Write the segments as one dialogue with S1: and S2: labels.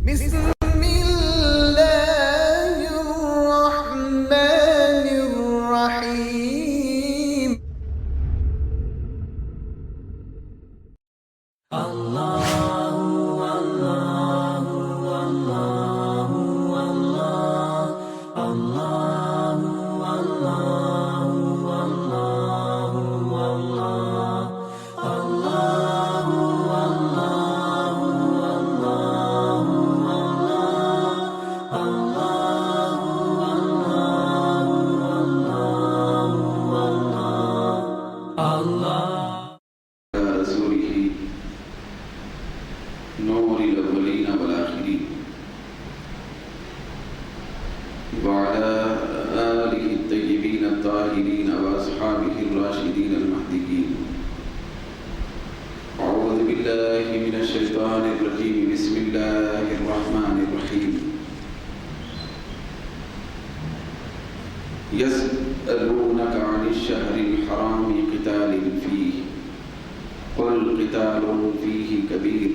S1: بسم الله الرحمن الرحيم.
S2: رسوله نور الأولين والآخرين وعلى آله الطيبين الطاهرين وأصحابه الراشدين المهديين. أعوذ بالله من الشيطان الرجيم. بسم الله الرحمن الرحيم. يسألونك عن الشهر الحرام قتال فيه قل قتال فيه كبير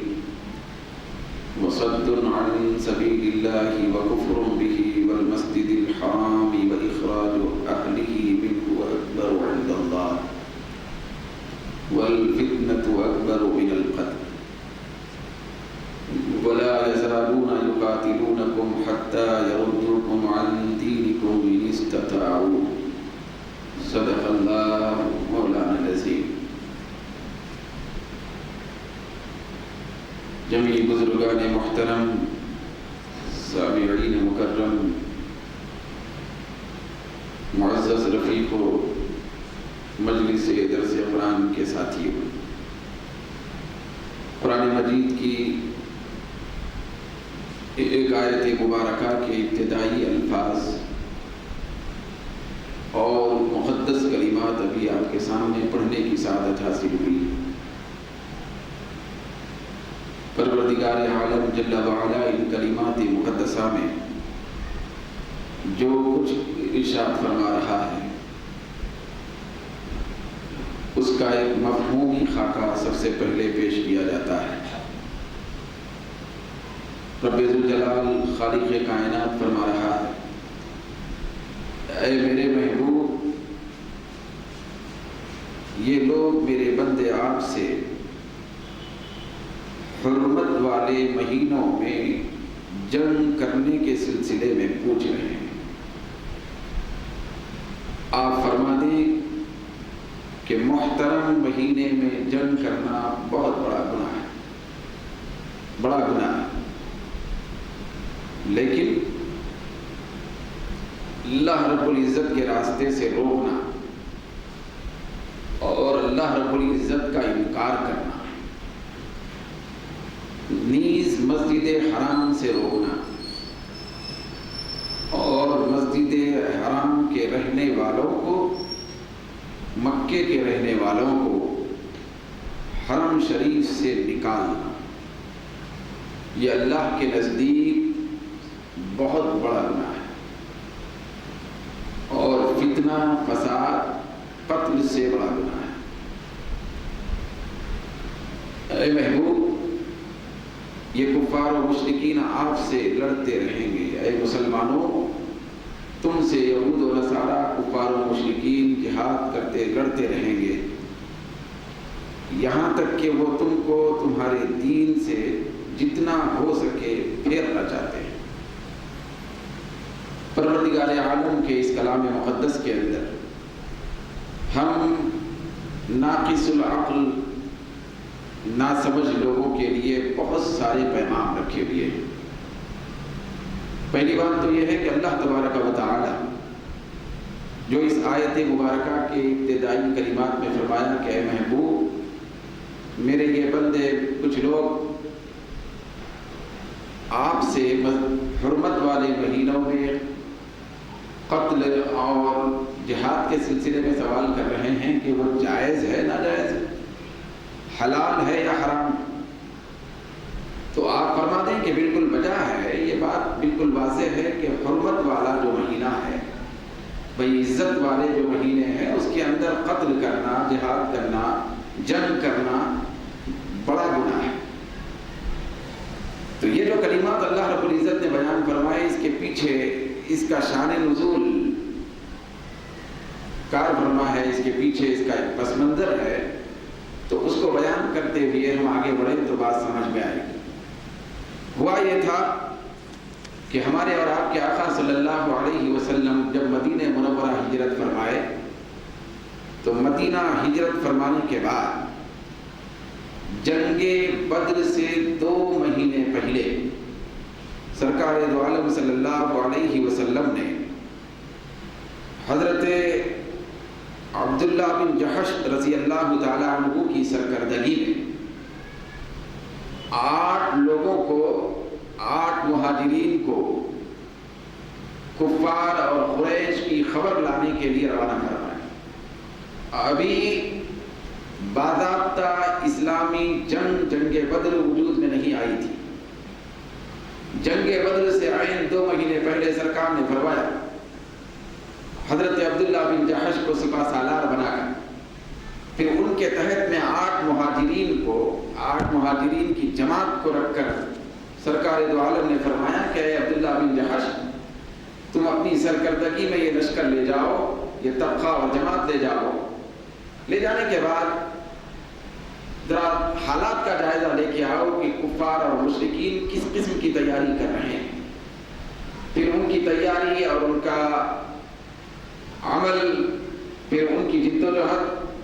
S2: وصد عن سبيل الله وكفر به والمسجد الحرام وإخراج أهله منه أكبر عند الله والفتنة أكبر من القتل ولا يزالون يقاتلونكم حتى يردوكم عن دينكم إن استطاعوا. صدق الله مولانا العظيم. جمیع بزرگان محترم، سامعین مکرم، معزز رفیق و مجلس درس قرآن کے ساتھیوں، قرآن مجید کی ایک آیت مبارکہ کے ابتدائی الفاظ اور مقدس کلمات ابھی آپ کے سامنے پڑھنے کی سعادت حاصل ہوئی. پروردگار عالم جل وعلا ان کلمات مقدسہ میں جو کچھ ارشاد فرما رہا ہے اس کا ایک مفہومی خاکہ سب سے پہلے پیش کیا جاتا ہے. رب ذوالجلال خالق کائنات فرما رہا ہے، اے میرے محبوب، یہ لوگ میرے بندے آپ سے حرمت والے مہینوں میں جنگ کرنے کے سلسلے میں پوچھ رہے ہیں. آپ فرما دیں کہ محترم مہینے میں جنگ کرنا بہت بڑا گناہ ہے، بڑا گناہ ہے، لیکن اللہ رب العزت کے راستے سے روکنا اور اللہ رب العزت کا انکار کرنا، نیز مسجد حرام سے روکنا اور مسجد حرام کے رہنے والوں کو، مکے کے رہنے والوں کو حرم شریف سے نکالنا، یہ اللہ کے نزدیک بہت بڑا گناہ ہے اور فتنہ، فساد، قتل سے بڑا گناہ ہے. اے محبوب، یہ کفار و مشرکین آپ سے لڑتے رہیں گے. اے مسلمانوں، تم سے یہود و نصارہ، کفار و مشرکین جہاد کرتے لڑتے رہیں گے یہاں تک کہ وہ تم کو تمہارے دین سے جتنا ہو سکے پھیرنا چاہتے ہیں. پروردگار عالم کے اس کلام مقدس کے اندر ہم ناقص العقل، ناسمجھ لوگوں کے لیے بہت سارے پیغام رکھے ہوئے ہیں. پہلی بات تو یہ ہے کہ اللہ تبارک و تعالی جو اس آیت مبارکہ کے ابتدائی کلمات میں فرمایا کہ اے محبوب، میرے یہ بندے کچھ لوگ آپ سے حرمت والے مہینوں میں قتل اور جہاد کے سلسلے میں سوال کر رہے ہیں کہ وہ جائز ہے، ناجائز ہے، حلال ہے یا حرام. تو آپ فرما دیں کہ بالکل بجا ہے، یہ بات بالکل واضح ہے کہ حرمت والا جو مہینہ ہے، بھئی عزت والے جو مہینے ہیں، اس کے اندر قتل کرنا، جہاد کرنا، جنگ کرنا بڑا گناہ ہے. تو تو یہ جو کلمات اللہ رب العزت نے بیان فرمائے، اس کے پیچھے اس کا شان نزول کار فرما ہے، اس کے پیچھے اس کا ایک پس منظر ہے، تو اس کو بیان کرتے ہوئے ہم آگے بڑھیں تو بات سمجھ میں آئے گی۔ ہوا یہ تھا کہ ہمارے اور آپ کے آقا صلی اللہ علیہ وسلم جب مدینہ منورہ ہجرت فرمائے، تو مدینہ ہجرت فرمانے کے بعد جنگ بدر سے 2 مہینے پہلے سرکار دو عالم صلی اللہ علیہ وسلم نے حضرت عبداللہ بن جحش رضی اللہ تعالیٰ عنہ کی سرکردگی میں 8 لوگوں کو، 8 مہاجرین کو کفار اور قریش کی خبر لانے کے لیے روانہ فرمایا۔ ابھی باضابطہ اسلامی جنگ بدر وجود میں نہیں آئی تھی۔ جنگ بدر سے عین 2 مہینے پہلے سرکار نے فرمایا حضرت عبداللہ بن جحش کو سپہ سالار بنا کر، پھر ان کے تحت میں 8 مہاجرین کی جماعت کو رکھ کر سرکار دو عالم نے فرمایا کہ اے عبداللہ بن جحش، تم اپنی سرکردگی میں یہ لشکر لے جاؤ، یہ طبقہ اور جماعت لے جاؤ۔ لے جانے کے بعد ذرا حالات کا جائزہ لے کے آؤ کہ کفار اور مشرکین کس قسم کی تیاری کر رہے ہیں، پھر ان کی تیاری اور ان کا عمل، پھر ان کی جد و جہد،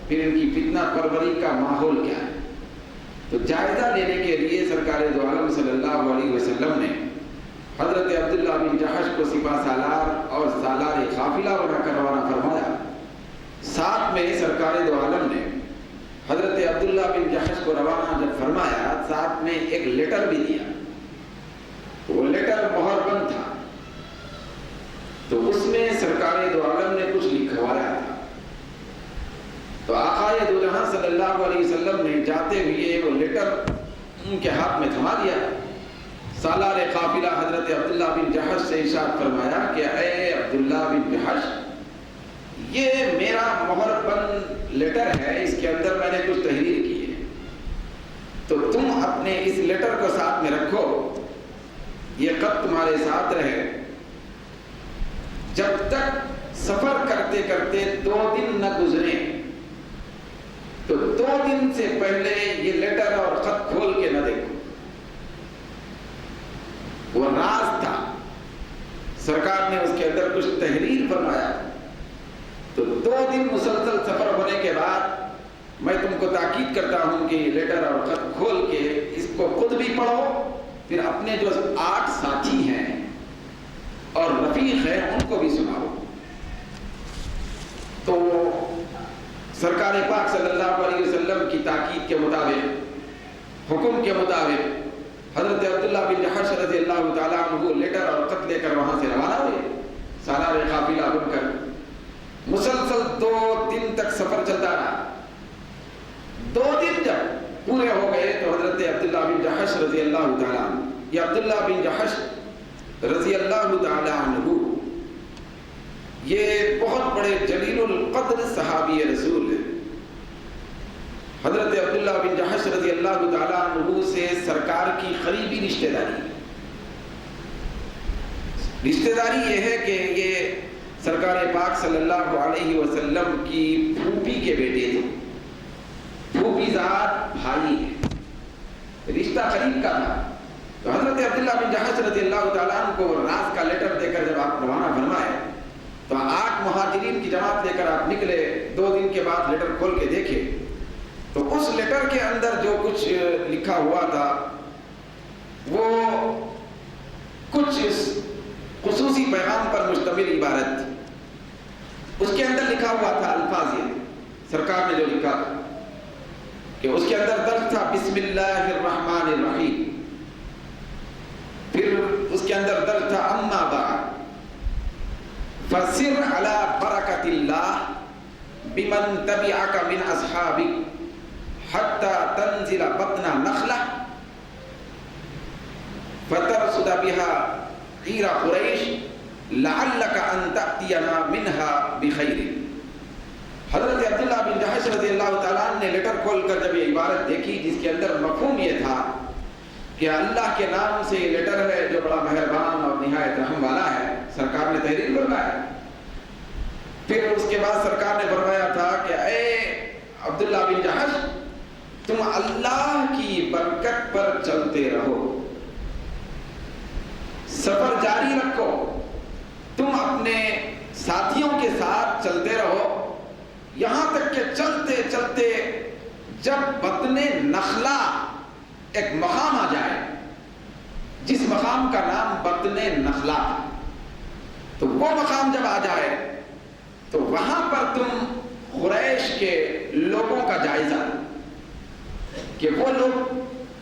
S2: پھر ان کی فتنہ پروری کا ماحول کیا ہے۔ تو جائزہ لینے کے لیے سرکار دو عالم صلی اللہ علیہ وسلم نے حضرت عبداللہ بن جحش کو سپہ سالار اور سالار قافلہ بنا کر روانہ فرمایا۔ ساتھ میں سرکار دو عالم نے حضرت عبداللہ بن جحش کو روانہ جب فرمایا، ساتھ میں ایک لیٹر بھی دیا۔ وہ لیٹر مہر بند تھا، تو اس میں سرکار دو عالم نے کچھ لکھوایا تھا۔ تو آقا دو جہاں صلی اللہ علیہ وسلم نے جاتے ہوئے وہ لیٹر ان کے ہاتھ میں تھما دیا۔ سالار قافلہ حضرت عبداللہ بن جحش سے ارشاد فرمایا کہ اے عبداللہ بن جحش، یہ میرا مہر بند لیٹر ہے، اس کے اندر میں نے کچھ تحریر کی ہے، تو تم اپنے اس لیٹر کو ساتھ میں رکھو، یہ خط تمہارے ساتھ رہے، جب تک سفر کرتے کرتے 2 دن نہ گزرے، تو 2 دن سے پہلے یہ لیٹر اور خط کھول کے نہ دیکھو۔ وہ راز تھا، سرکار نے اس کے اندر کچھ تحریر فرمایا۔ تو 2 دن مسلسل سفر ہونے کے بعد میں تم کو تاکید کرتا ہوں کہ یہ لیٹر اور خط کھول کے اس کو خود بھی پڑھو، پھر اپنے جو 8 ساتھی ہیں اور رفیق ہیں ان کو بھی سناؤ۔ تو سرکار پاک صلی اللہ علیہ وسلم کی تاکید کے مطابق، حکم کے مطابق حضرت عبداللہ بن جحش رضی اللہ تعالیٰ عنہ لیٹر اور خط لے کر وہاں سے روانہ ہوئے سالار قافلہ بن کر۔ مسلسل 2 دن تک سفر چلتا رہا۔ 2 دن جب پورے ہو گئے تو حضرت عبداللہ بن جحش رضی اللہ تعالیٰ عنہ، یہ عبداللہ بن جحش رضی اللہ تعالیٰ عنہ یہ بہت بڑے جلیل القدر صحابی رسول ہیں۔ حضرت عبداللہ بن جحش رضی اللہ تعالیٰ عنہ سے سرکار کی قریبی رشتہ داری یہ ہے کہ یہ سرکار پاک صلی اللہ علیہ وسلم کی پھوپھی کے بیٹے تھے، پھوپھی ذات بھائی ہے، رشتہ قریب کا تھا۔ تو حضرت عبداللہ بن جحش رضی اللہ تعالیٰ عنہ کو راز کا لیٹر دے کر جب آپ روانہ فرمائے تو 8 مہاجرین کی جماعت لے کر آپ نکلے۔ 2 دن کے بعد لیٹر کھول کے دیکھے تو اس لیٹر کے اندر جو کچھ لکھا ہوا تھا وہ کچھ خصوصی پیغام پر مشتمل عبارت تھی۔ اس کے اندر لکھا ہوا تھا الفاظ، یہ سرکار نے جو لکھا تھا کہ اس کے اندر درج تھا بسم اللہ الرحمن الرحیم، پھر اس کے اندر درج تھا اما بعد فسر علی برکت اللہ بمن تبعک من اصحابک حتی تنزل بطن نخلہ فترصد بها عیر قریش لعلک ان تأتینا منها بخیر۔ حضرت عبداللہ بن جحش رضی اللہ تعالیٰ نے لیٹر کھول کر جب یہ عبارت دیکھی جس کے اندر مفہوم یہ تھا کہ اللہ کے نام سے یہ لیٹر ہے جو بڑا مہربان اور نہایت رحم والا ہے، سرکار نے تحریر فرمایا۔ پھر اس کے بعد سرکار نے فرمایا تھا کہ اے عبداللہ بن جحش، تم اللہ کی برکت پر چلتے رہو، سفر جاری رکھو، تم اپنے ساتھیوں کے ساتھ چلتے رہو، یہاں تک کہ چلتے چلتے جب بطن نخلا ایک مقام آ جائے، جس مقام کا نام بطن نخلا تھا، تو وہ مقام جب آ جائے تو وہاں پر تم قریش کے لوگوں کا جائزہ کہ وہ لوگ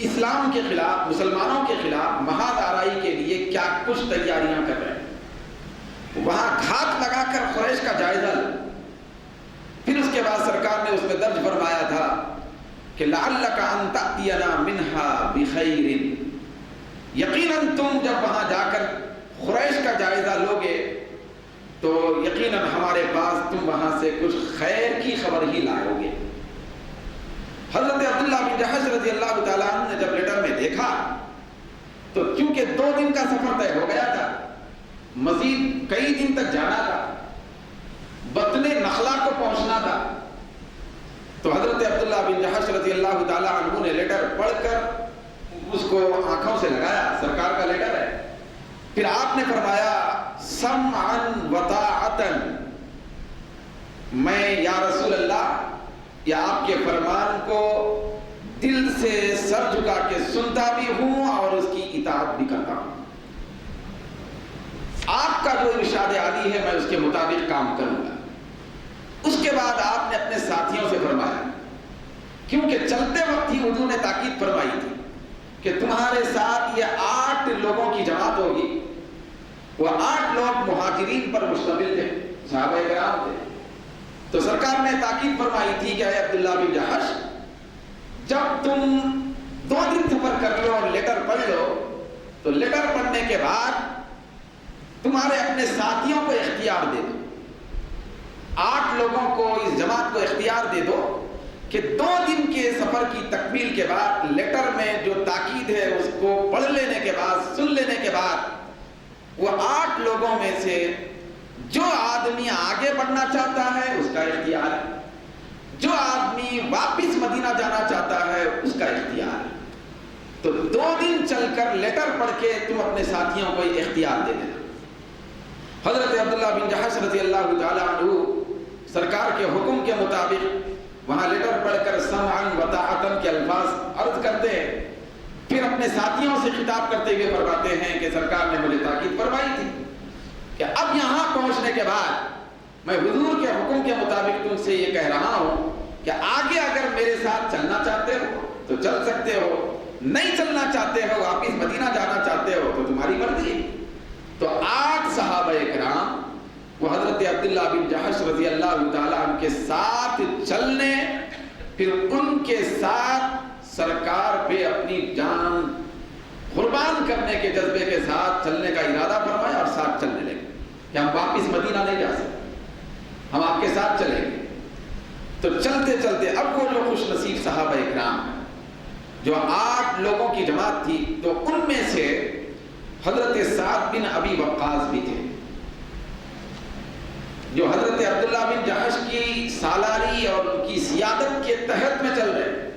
S2: اسلام کے خلاف، مسلمانوں کے خلاف محاذ آرائی کے لیے کیا کچھ تیاریاں کر رہے ہیں، وہاں گھات لگا کر قریش کا جائزہ لو۔ پھر اس کے بعد سرکار نے اس میں درج فرمایا تھا کہ لعلک ان تأتینا منہا بخیر، یقیناً تم جب وہاں جا کر قریش کا جائزہ لوگے تو یقیناً ہمارے پاس تم وہاں سے کچھ خیر کی خبر ہی لاؤ گے۔ حضرت عبداللہ بن جحش رضی اللہ تعالیٰ عنہ نے جب لیٹر میں دیکھا تو کیونکہ 2 دن کا سفر طے ہو گیا تھا، مزید کئی دن تک جانا تھا، بطن نخلا کو پہنچنا تھا، تو حضرت عبداللہ بن جحش رضی اللہ تعالیٰ عنہ نے لیٹر پڑھ کر اس کو آنکھوں سے لگایا، سرکار کا لیٹر ہے۔ پھر آپ نے فرمایا سمعا وطاعتا، میں یا رسول اللہ یا آپ کے فرمان کو دل سے سر جھکا کے سنتا بھی ہوں اور اس کی اطاعت بھی کرتا ہوں، آپ کا جو ارشاد عالی ہے میں اس کے مطابق کام کروں گا۔ اس کے بعد آپ نے اپنے ساتھیوں سے فرمایا، کیونکہ چلتے وقت ہی حضور نے تاکید فرمائی تھی کہ تمہارے ساتھ یہ 8 لوگوں کی جماعت ہوگی، وہ 8 لوگ مہاجرین پر مشتمل تھے، صحابہ کرام تھے، تو سرکار نے تاکید فرمائی تھی کہ اے عبداللہ بن جحش، جب تم 2 دن سفر کر لو اور لیٹر پڑھ لو تو لیٹر پڑھنے کے بعد تمہارے اپنے ساتھیوں کو اختیار دے دو، 8 لوگوں کو اس جماعت کو اختیار دے دو کہ 2 دن کے سفر کی تکمیل کے بعد لیٹر میں جو تاکید ہے اس کو پڑھ لینے کے بعد، سن لینے کے بعد، وہ 8 لوگوں میں سے جو آدمی آگے بڑھنا چاہتا ہے اس کا اختیار ہے، جو آدمی واپس مدینہ جانا چاہتا ہے اس کا اختیار ہے۔ تو 2 دن چل کر لیٹر پڑھ کے تم اپنے ساتھیوں کو اختیار دے دینا۔ حضرت عبداللہ بن جحش رضی اللہ تعالیٰ عنہ سرکار کے حکم کے مطابق وہاں لیٹر پڑھ کر سمعا وطاعتا کے الفاظ عرض کرتے ہیں، پھر اپنے ساتھیوں سے خطاب کرتے ہوئے فرماتے ہیں کہ سرکار نے مجھے تاکید فرمائی تھی کہ اب یہاں پہنچنے کے بعد میں حضور کے حکم کے مطابق تم سے یہ کہہ رہا ہوں کہ آگے اگر میرے ساتھ چلنا چاہتے ہو تو چل سکتے ہو، نہیں چلنا چاہتے ہو، واپس مدینہ جانا چاہتے ہو تو تمہاری مرضی۔ تو 8 صحابہ کرام وہ حضرت عبداللہ بن جحش رضی اللہ تعالیٰ عنہ کے ساتھ چلنے، پھر ان کے ساتھ سرکار پہ اپنی جان قربان کرنے کے جذبے کے ساتھ چلنے کا ارادہ فرمایا اور ساتھ چلنے لگے کہ ہم واپس مدینہ نہیں جا سکتے، ہم آپ کے ساتھ چلیں گے۔ تو چلتے چلتے اب وہ جو خوش نصیب صحابہ اکرام ہیں جو 8 لوگوں کی جماعت تھی، تو ان میں سے حضرت سعد بن ابی وقاص بھی تھے جو حضرت عبداللہ بن جحش کی سالاری اور ان کی سیادت کے تحت میں چل رہے۔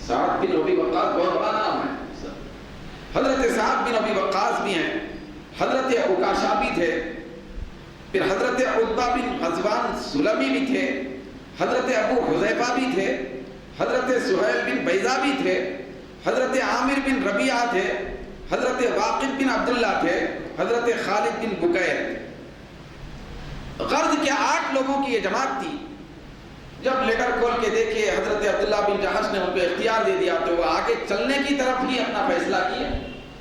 S2: سعد بن ابی وقاص بہت بڑا نام ہے، حضرت سعد بن ابی وقاص بھی ہیں، حضرت عکاشہ بھی تھے، پھر حضرت عتبہ بن غزوان سلمی بھی تھے، حضرت ابو حذیفہ بھی تھے، حضرت سہیل بن بیضہ بھی تھے، حضرت عامر بن ربیعہ تھے، حضرت واقد بن عبداللہ تھے، حضرت خالد بن بکیر تھے۔ غرض کہ 8 لوگوں کی یہ جماعت تھی۔ جب لیٹر کھول کے دیکھے حضرت عبداللہ بن جحش نے ان کو اختیار دے دیا تو وہ آگے چلنے کی طرف ہی اپنا فیصلہ کیا،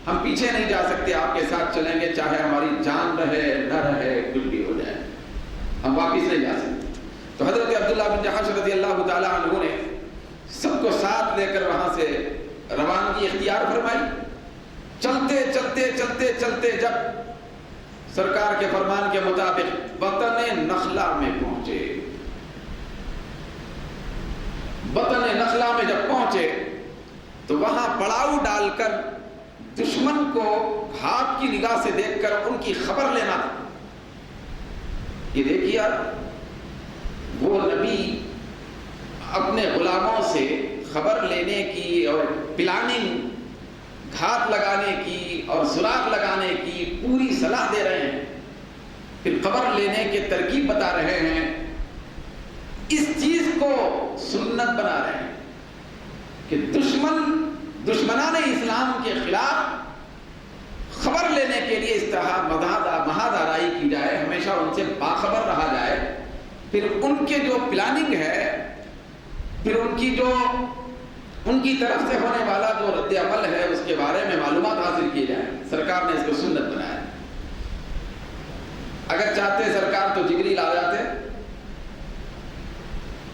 S2: ہم پیچھے نہیں جا سکتے، آپ کے ساتھ چلیں گے چاہے ہماری جان رہے نہ رہے، کچھ بھی ہو جائے، ہم واپس نہیں جا سکتے۔ تو حضرت عبداللہ بن جحش رضی اللہ تعالیٰ عنہ نے سب کو ساتھ لے کر وہاں سے روانگی اختیار فرمائی۔ چلتے چلتے چلتے چلتے جب سرکار کے فرمان کے مطابق بطن نخلا میں پہنچے، بطن نخلا میں جب پہنچے تو وہاں پڑاؤ ڈال کر دشمن کو ہاتھ کی نگاہ سے دیکھ کر ان کی خبر لینا تھا. یہ دیکھیے وہ نبی اپنے غلاموں سے خبر لینے کی اور پلاننگ، گھات لگانے کی اور سراغ لگانے کی پوری صلاح دے رہے ہیں، پھر خبر لینے کے ترکیب بتا رہے ہیں. اس چیز کو سنت بنا رہے ہیں کہ دشمنان اسلام کے خلاف خبر لینے کے لیے اس طرح مہادارائی کی جائے، ہمیشہ ان سے باخبر رہا جائے، پھر ان کے جو پلاننگ ہے، پھر ان کی طرف سے ہونے والا جو رد عمل ہے اس کے بارے میں معلومات حاصل کی جائے. سرکار نے اس کو سنت بنایا. اگر چاہتے سرکار تو جبریل آ جاتے،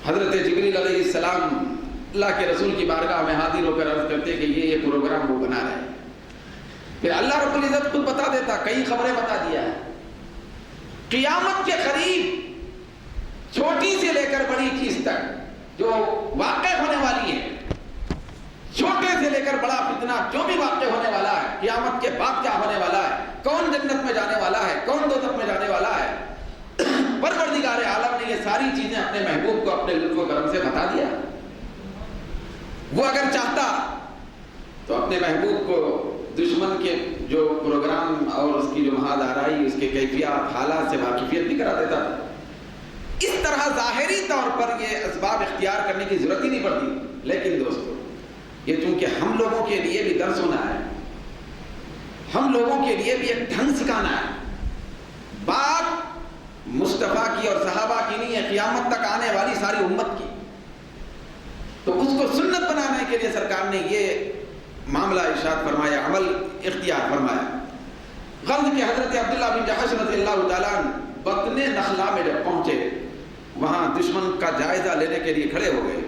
S2: حضرت جبریل علیہ السلام اللہ کے رسول کی بارگاہ میں حاضر ہو کر عرض کرتے کہ یہ پروگرام وہ بنا رہے ہیں. پھر اللہ رب العزت خود بتا دیتا، کئی خبریں بتا دیا ہے. قیامت کے قریب چھوٹی سے لے کر بڑی چیز تک جو واقع ہونے والی ہے، چھوٹے سے لے کر بڑا فتنہ جو بھی واقع ہونے والا ہے، قیامت کے بعد کیا ہونے والا ہے، کون جنت میں جانے والا ہے، کون دوزخ میں جانے والا ہے، پروردگار عالم نے یہ ساری چیزیں اپنے محبوب کو اپنے لطف و کرم سے بتا دیا. وہ اگر چاہتا تو اپنے محبوب کو دشمن کے جو پروگرام اور اس کی جو مہادارائی، اس کے کیفیات، حالات سے واقفیت بھی کرا دیتا. اس طرح ظاہری طور پر یہ اسباب اختیار کرنے کی ضرورت ہی نہیں پڑتی. لیکن دوستو، یہ چونکہ ہم لوگوں کے لیے بھی درس ہونا ہے، ہم لوگوں کے لیے بھی ایک ڈھنگ سکھانا ہے. بات مصطفیٰ کی اور صحابہ کی نہیں ہے، قیامت تک آنے والی ساری امت کی. تو اس کو سنت بنانے کے لیے سرکار نے یہ معاملہ ارشاد فرمایا، عمل اختیار فرمایا. غرض کہ حضرت عبداللہ بن جحش رضی اللہ تعالیٰ عنہ بطن نخلا میں جب پہنچے، وہاں دشمن کا جائزہ لینے کے لیے کھڑے ہو گئے.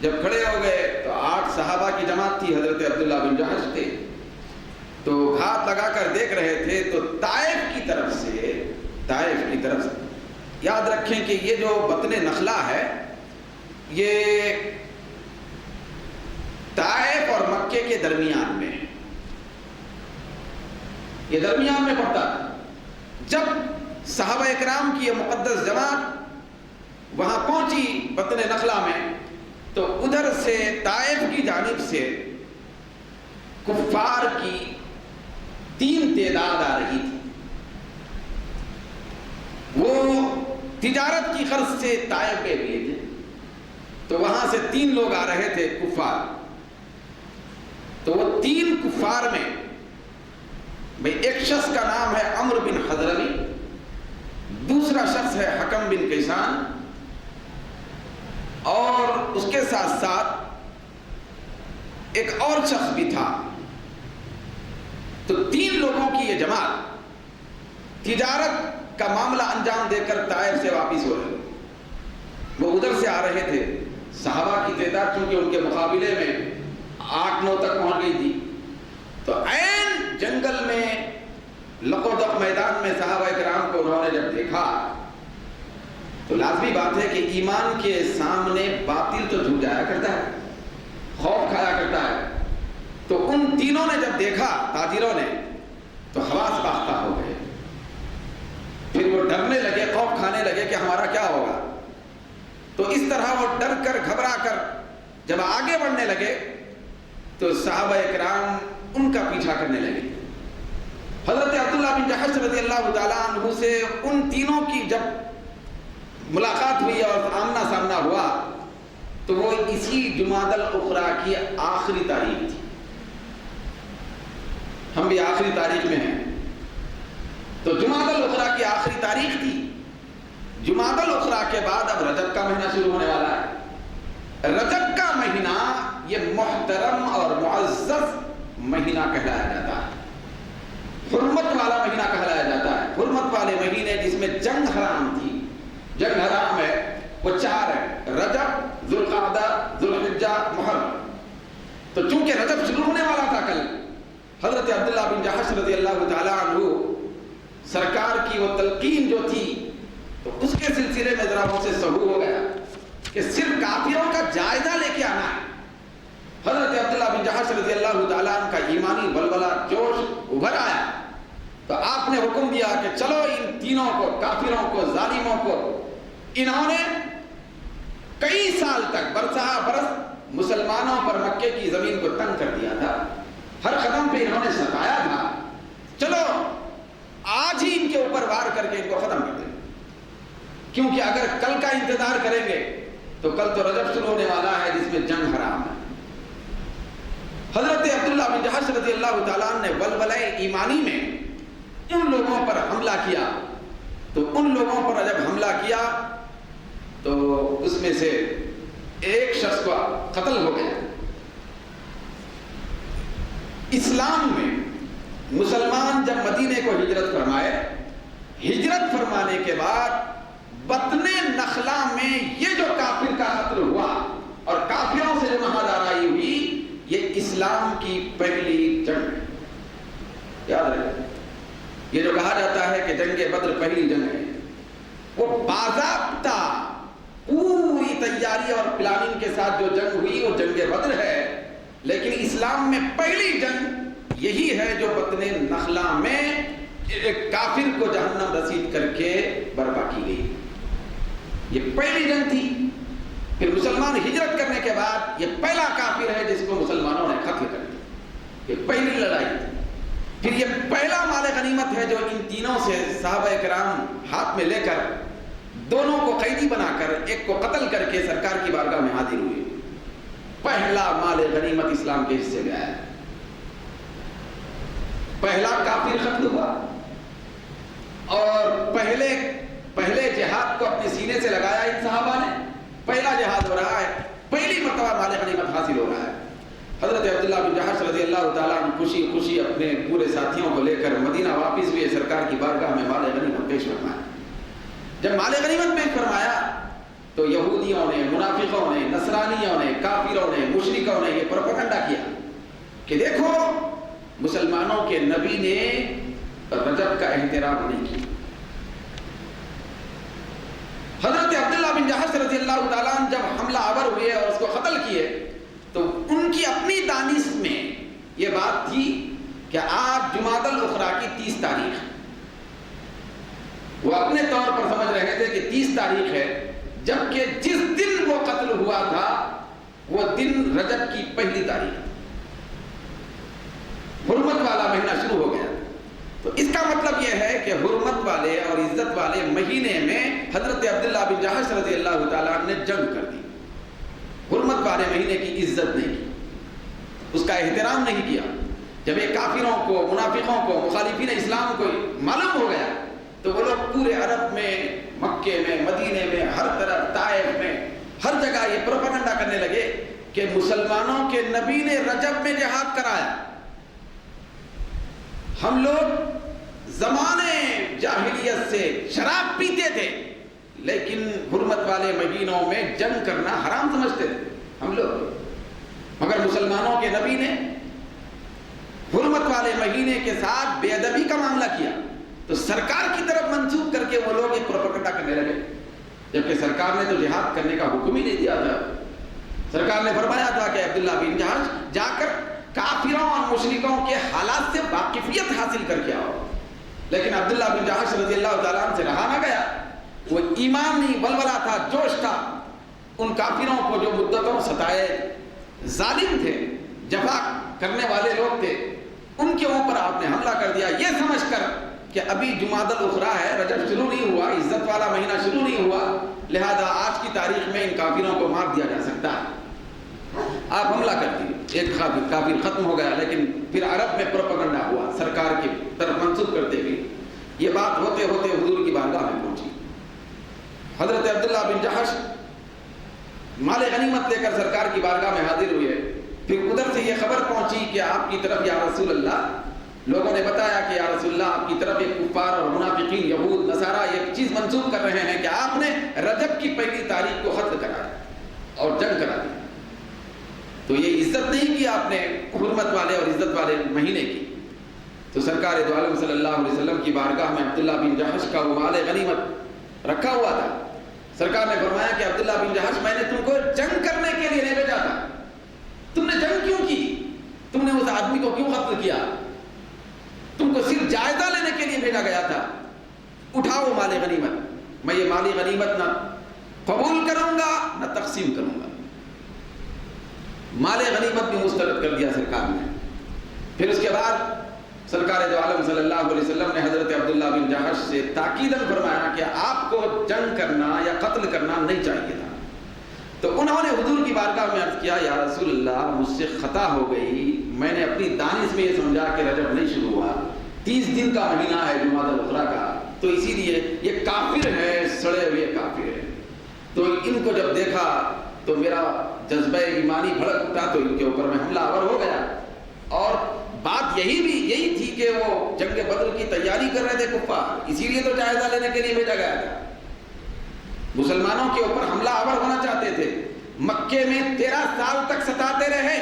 S2: جب کھڑے ہو گئے تو 8 صحابہ کی جماعت تھی، حضرت عبداللہ بن جحش تھے. تو ہاتھ لگا کر دیکھ رہے تھے تو طائف کی طرف سے یاد رکھیں کہ یہ جو بطن نخلا ہے یہ طائف اور مکے کے درمیان میں ہے، یہ درمیان میں پڑتا ہے. جب صحابہ اکرام کی یہ مقدس جماعت وہاں پہنچی بطن نخلا میں، تو ادھر سے طائف کی جانب سے کفار کی 3 تعداد آ رہی تھی. وہ تجارت کی غرض سے طائف پہ گئے تھے، تو وہاں سے 3 لوگ آ رہے تھے کفار. تو وہ 3 کفار میں ایک شخص کا نام ہے عمرو بن حضرمی، دوسرا شخص ہے حکم بن کیسان، اور اس کے ساتھ ساتھ ایک اور شخص بھی تھا. تو 3 لوگوں کی یہ جماعت تجارت کا معاملہ انجام دے کر طائف سے واپس ہو رہے. وہ ادھر سے آ رہے تھے. صحابہ کی تعداد چونکہ ان کے مقابلے میں 8-9 تک پہنچ گئی تھی. تو عین جنگل میں لقودق میدان میں صحابہ کرام کو انہوں نے جب دیکھا تو لازمی بات ہے کہ ایمان کے سامنے باطل تو جھک جایا کرتا ہے، خوف کھایا کرتا ہے. تو ان تینوں نے جب دیکھا تاجروں نے تو حواس باختہ ہو گئے. پھر وہ ڈرنے لگے، خوف کھانے لگے کہ ہمارا کیا ہوگا. تو اس طرح وہ ڈر کر گھبرا کر جب آگے بڑھنے لگے تو صحابہ کرام ان کا پیچھا کرنے لگے. حضرت عبداللہ بن جحش رضی اللہ تعالیٰ عنہ سے ان تینوں کی جب ملاقات ہوئی اور آمنا سامنا ہوا تو وہ اسی جمادی الاخری کی آخری تاریخ تھی. ہم بھی آخری تاریخ میں ہیں. تو جمادی الاخری کی آخری تاریخ تھی. جمادی الاخری کے بعد اب رجب کا مہینہ شروع ہونے والا ہے. رجب کا مہینہ یہ محترم اور معزز مہینہ کہلایا جاتا ہے، حرمت والا مہینہ کہلایا جاتا ہے. حرمت والے مہینے جس میں جنگ حرام تھی، جنگ حرام ہے، وہ 4 ہے: رجب، ذوالقعدہ، ذوالحجہ، محرم. تو چونکہ رجب شروع ہونے والا تھا کل، حضرت عبداللہ بن جحش رضی اللہ تعالیٰ عنہ سرکار کی وہ تلقین جو تھی تو اس کے سلسلے میں ذرا ان سے سہو ہو گیا کہ صرف کافروں کا جائزہ لے کے آنا ہے. حضرت عبداللہ بن جحش رضی اللہ تعالیٰ عنہ کا ایمانی ولولہ جوش ابھر آیا تو آپ نے حکم دیا کہ چلو ان تینوں کو، کافروں کو، ظالموں کو، انہوں نے کئی سال تک برسہ برس مسلمانوں پر مکے کی زمین کو تنگ کر دیا تھا، ہر قدم پہ انہوں نے ستایا تھا، چلو آج ہی ان کے اوپر وار کر کے ان کو ختم کر دیں، کیونکہ اگر کل کا انتظار کریں گے تو کل تو رجب شروع ہونے والا ہے جس میں جنگ حرام ہے۔ حضرت عبداللہ بن جحش رضی اللہ تعالیٰ عنہ نے ولولہ ایمانی میں ان لوگوں پر حملہ کیا، تو ان لوگوں پر جب حملہ کیا تو اس میں سے ایک شخص کو قتل ہو گیا۔ اسلام میں مسلمان جب مدینے کو ہجرت فرمائے، ہجرت فرمانے کے بعد بطن نخلا میں یہ جو کافر کا قتل ہوا اور کافروں سے جو مہادارائی ہوئی، یہ اسلام کی پہلی جنگ ہے۔ یاد رکھیں، یہ جو کہا جاتا ہے کہ جنگ بدر پہلی جنگ ہے، وہ باضابطہ پوری تیاری اور پلاننگ کے ساتھ جو جنگ ہوئی وہ جنگ بدر ہے، لیکن اسلام میں پہلی جنگ یہی ہے جو بطن نخلا میں ایک کافر کو جہنم رسید کر کے برپا کی گئی، یہ پہلی جنگ تھی۔ پھر مسلمان ہجرت کرنے کے بعد یہ پہلا کافر ہے جس کو مسلمانوں نے قتل کر دیا، یہ پہلی لڑائی تھی۔ پھر یہ پہلا مال غنیمت ہے جو ان تینوں سے صحابہ کرام ہاتھ میں لے کر دونوں کو قیدی بنا کر ایک کو قتل کر کے سرکار کی بارگاہ میں حاضر ہوئے۔ پہلا مال غنیمت اسلام کے حصے میں آیا، پہلا کافر قتل ہوا، اور پہلے جہاد کو اپنے سینے سے لگایا ان صحابہ نے، پہلا جہاد ہو رہا ہے، پہلی مرتبہ مال غنیمت حاصل ہو رہا ہے۔ حضرت عبداللہ بن جحش رضی اللہ تعالیٰ عنہ خوشی خوشی اپنے پورے ساتھیوں کو لے کر مدینہ واپس ہوئے، سرکار کی بارگاہ میں مال غنیمت پیش فرمایا۔ جب مال غنیمت پیش فرمایا تو یہودیوں نے، منافقوں نے، نصرانیوں نے، کافروں نے، مشرکوں نے یہ پروپیگنڈا کیا کہ دیکھو مسلمانوں کے نبی نے رجب کا احترام نہیں کیا۔ حضرت عبداللہ بن جحش رضی اللہ تعالیٰ عنہ جب حملہ آور ہوئے اور اس کو قتل کیے تو ان کی اپنی دانش میں یہ بات تھی کہ آج جمادی الاخری کی 30 تاریخ، وہ اپنے طور پر سمجھ رہے تھے کہ 30 تاریخ ہے، جبکہ جس دن وہ قتل ہوا تھا وہ دن رجب کی پہلی تاریخ، حرمت والا مہینہ شروع ہو گیا۔ تو اس کا مطلب یہ ہے کہ حرمت والے اور عزت والے مہینے میں حضرت عبداللہ بن جحش رضی اللہ تعالیٰ عنہ نے جنگ کر دی، حرمت والے مہینے کی عزت نہیں کی، اس کا احترام نہیں کیا۔ جب یہ کافروں کو، منافقوں کو، مخالفین اسلام کو معلوم ہو گیا تو وہ لوگ پورے عرب میں، مکے میں، مدینے میں، ہر طرف، طائف میں، ہر جگہ یہ پروپیگنڈا کرنے لگے کہ مسلمانوں کے نبی نے رجب میں جہاد کرایا۔ ہم لوگ زمانے جاہلیت سے شراب پیتے تھے لیکن حرمت والے مہینوں میں جنگ کرنا حرام سمجھتے تھے ہم لوگ، مگر مسلمانوں کے نبی نے حرمت والے مہینے کے ساتھ بے ادبی کا معاملہ کیا تو سرکار کی طرف منسوب کر کے وہ لوگ ایک پروپیگنڈا کرنے لگے، جبکہ سرکار نے تو جہاد کرنے کا حکم ہی نہیں دیا تھا۔ سرکار نے فرمایا تھا کہ عبداللہ بن جحش جا کر کافروں اور مشرکوں کے حالات سے واقفیت حاصل کر کے آؤ، لیکن عبداللہ بن جحش رضی اللہ تعالیٰ عنہ سے رہا نہ گیا۔ وہ ایمانی ولولہ تھا، جوش تھا، ان کافروں کو جو مدتوں ستائے، ظالم تھے، جفا کرنے والے لوگ تھے، ان کے اوپر آپ نے حملہ کر دیا، یہ سمجھ کر کہ ابھی جمادی الاخری ہے، رجب شروع نہیں ہوا، عزت والا مہینہ شروع نہیں ہوا، لہذا آج کی تاریخ میں ان کافروں کو مار دیا جا سکتا ہے۔ آپ حملہ کر دیے، ایک کافر ختم ہو گیا، لیکن پھر عرب میں پروپیگنڈا ہوا، سرکار کی طرف منسوب کرتے ہوئے یہ بات ہوتے ہوتے حضور کی بارگاہ میں پہنچی۔ حضرت عبداللہ بن جحش مال غنیمت لے کر سرکار کی بارگاہ میں حاضر ہوئے، پھر ادھر سے یہ خبر پہنچی کہ آپ کی طرف یا رسول اللہ، لوگوں نے بتایا کہ یا رسول اللہ آپ کی طرف ایک کفار اور منافقین، یہود، نصارہ یہ چیز منسوب کر رہے ہیں کہ آپ نے رجب کی پہلی تاریخ کو ختم کرایا اور جنگ کرا دی، تو یہ عزت نہیں کی آپ نے حرمت والے اور عزت والے مہینے کی۔ تو سرکار دو عالم صلی اللہ علیہ وسلم کی بارگاہ میں عبداللہ بن جحش کا وہ مال غنیمت رکھا ہوا تھا۔ سرکار نے فرمایا کہ عبداللہ بن جحش میں نے تم کو جنگ کرنے کے لیے نہیں بھیجا تھا، تم نے جنگ کیوں کی؟ اس آدمی کو کیوں قتل کیا؟ تم کو صرف جائزہ لینے کے لیے بھیجا گیا تھا. اٹھاؤ مال غنیمت. میں یہ مالی غنیمت نہ قبول کروں گا نہ تقسیم کروں گا. مال غنیمت بھی مسترد کر دیا سرکار نے. پھر اس کے بعد سرکار دو عالم صلی اللہ علیہ وسلم نے حضرت عبداللہ بن جحش سے تاکیداً فرمایا کہ آپ کو جنگ کرنا یا قتل کرنا نہیں چاہیے تھا. تو انہوں نے حضور کی بارگاہ میں عرض کیا یا رسول اللہ مجھ سے خطا ہو گئی, میں نے اپنی دانش میں یہ سمجھا کہ رجب نہیں شروع ہوا, 30 دن کا مہینہ ہے جمادی الاخری کا, تو اسی لیے یہ کافر ہے, سڑے ہوئے کافر ہے. تو ان کو جب دیکھا تو میرا جذبہ ایمانی بھڑک اٹھا تو ان کے اوپر میں حملہ آور ہو گیا. اور بات یہی تھی کہ وہ جنگ بدر کی تیاری کر رہے تھے کفار, اسی لیے تو جائزہ لینے کے لیے بھیجا گیا تھا. مسلمانوں کے اوپر حملہ آور ہونا چاہتے تھے. مکے میں 13 سال تک ستاتے رہے,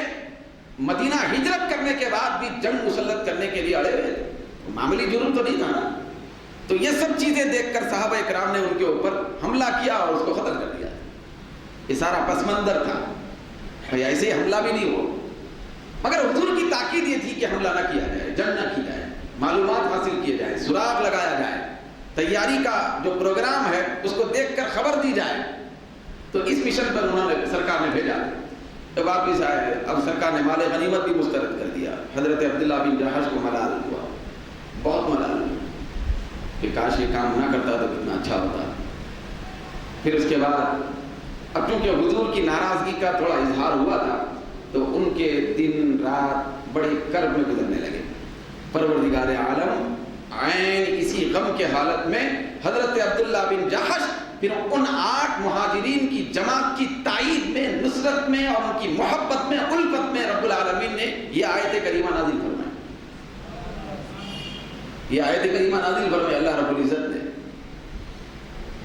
S2: مدینہ ہجرت کرنے کے بعد بھی جنگ مسلط کرنے کے لیے اڑے ہوئے تھے. معمولی جرم تو نہیں تھا نا. تو یہ سب چیزیں دیکھ کر صحابہ اکرام نے ان کے اوپر حملہ کیا اور اس کو قتل کر دیا. یہ سارا پس منظر تھا, ایسے حملہ بھی نہیں ہو. مگر حضور کی تاکید یہ تھی کہ حملہ نہ کیا جائے, جنگ نہ کی جائے, معلومات حاصل کیے جائے, سراغ لگایا جائے, تیاری کا جو پروگرام ہے اس کو دیکھ کر خبر دی جائے. تو اس مشن پر انہوں نے سرکار نے بھیجا. تو واپس آئے, اب سرکار نے مال غنیمت بھی مسترد کر دیا. حضرت عبداللہ بن جحش کو ملال ہوا, بہت ملال ہوا کہ کاش یہ کام نہ کرتا تو کتنا اچھا ہوتا. پھر اس کے بعد اب چونکہ حضور کی ناراضگی کا تھوڑا اظہار ہوا تھا تو ان کے دن رات بڑے کرب میں گزرنے لگے. پروردگار عالم عین اسی غم کے حالت میں حضرت عبداللہ بن جحش پھر ان 8 مہاجرین کی جماعت کی تائید میں, نصرت میں اور ان کی محبت میں, الفت میں رب العالمین نے یہ آیت کریمہ نازل فرمائی. یہ آیت کریمہ نازل فرمائی اللہ رب العزت نے.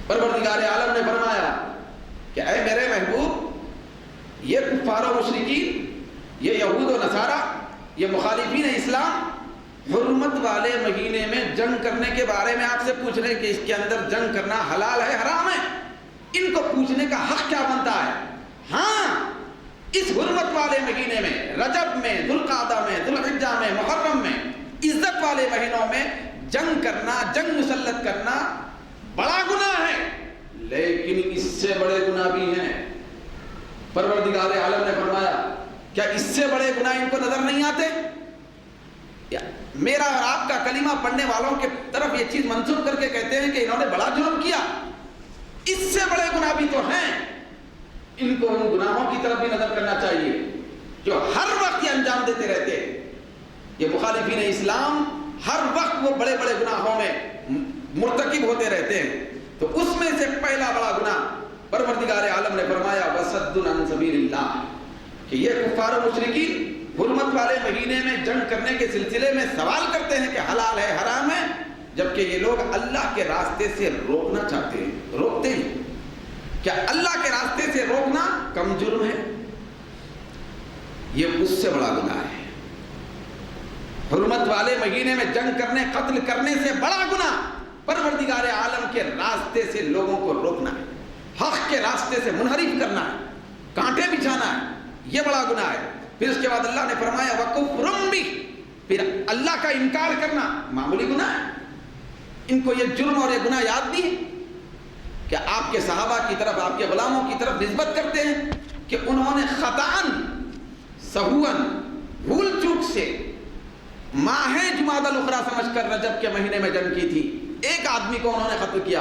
S2: پروردگار عالم نے فرمایا کہ اے میرے محبوب, یہ کفار و مشرکین, یہ یہود و نصارہ, یہ مخالفین اسلام حرمت والے مہینے میں جنگ کرنے کے بارے میں آپ سے پوچھ رہے ہیں کہ اس کے اندر جنگ کرنا حلال ہے حرام ہے. ان کو پوچھنے کا حق کیا بنتا ہے؟ ہاں, اس حرمت والے مہینے میں, رجب میں, ذوالقعدہ میں, ذوالحجہ میں, محرم میں, عزت والے مہینوں میں جنگ کرنا, جنگ مسلط کرنا بڑا گناہ ہے, لیکن اس سے بڑے گناہ بھی ہیں. پروردگار عالم نے فرمایا کیا اس سے بڑے گناہ ان کو نظر نہیں آتے؟ میرا اور آپ کا کلمہ پڑھنے والوں کے طرف یہ چیز منسوب کر کے کہتے ہیں کہ انہوں نے بڑا جرم کیا. اس سے بڑے گناہ بھی تو ہیں. ان کو ان گناہوں کی طرف بھی نظر کرنا چاہیے جو ہر وقت یہ انجام دیتے رہتے ہیں. یہ مخالفین اسلام ہر وقت وہ بڑے بڑے گناہوں میں مرتکب ہوتے رہتے ہیں. تو اس میں سے پہلا بڑا گناہ پروردگار عالم نے فرمایا وصد عن سبیل اللہ, کہ یہ کفار و مشرکین حرمت والے مہینے میں جنگ کرنے کے سلسلے میں سوال کرتے ہیں کہ حلال ہے حرام ہے, جبکہ یہ لوگ اللہ کے راستے سے روکنا چاہتے ہیں, روکتے ہیں. کیا اللہ کے راستے سے روکنا کم جرم ہے؟ یہ اس سے بڑا گناہ ہے. حرمت والے مہینے میں جنگ کرنے, قتل کرنے سے بڑا گناہ پروردگار عالم کے راستے سے لوگوں کو روکنا ہے, حق کے راستے سے منحرف کرنا ہے, کانٹے بچھانا ہے, یہ بڑا گناہ ہے. پھر اس کے بعد اللہ نے فرمایا وَكُفْرٌ بِهِ, پھر اللہ کا انکار کرنا معمولی گناہ ہے. ان کو یہ جرم اور یہ گناہ یاد نہیں ہے کہ آپ کے صحابہ کی طرف, آپ کے غلاموں کی طرف نسبت کرتے ہیں کہ انہوں نے خطاً, سہواً, بھول چوک سے ماہ جمادی الاخری سمجھ کر رجب کے مہینے میں جنگ کی تھی. ایک آدمی کو انہوں نے قتل کیا,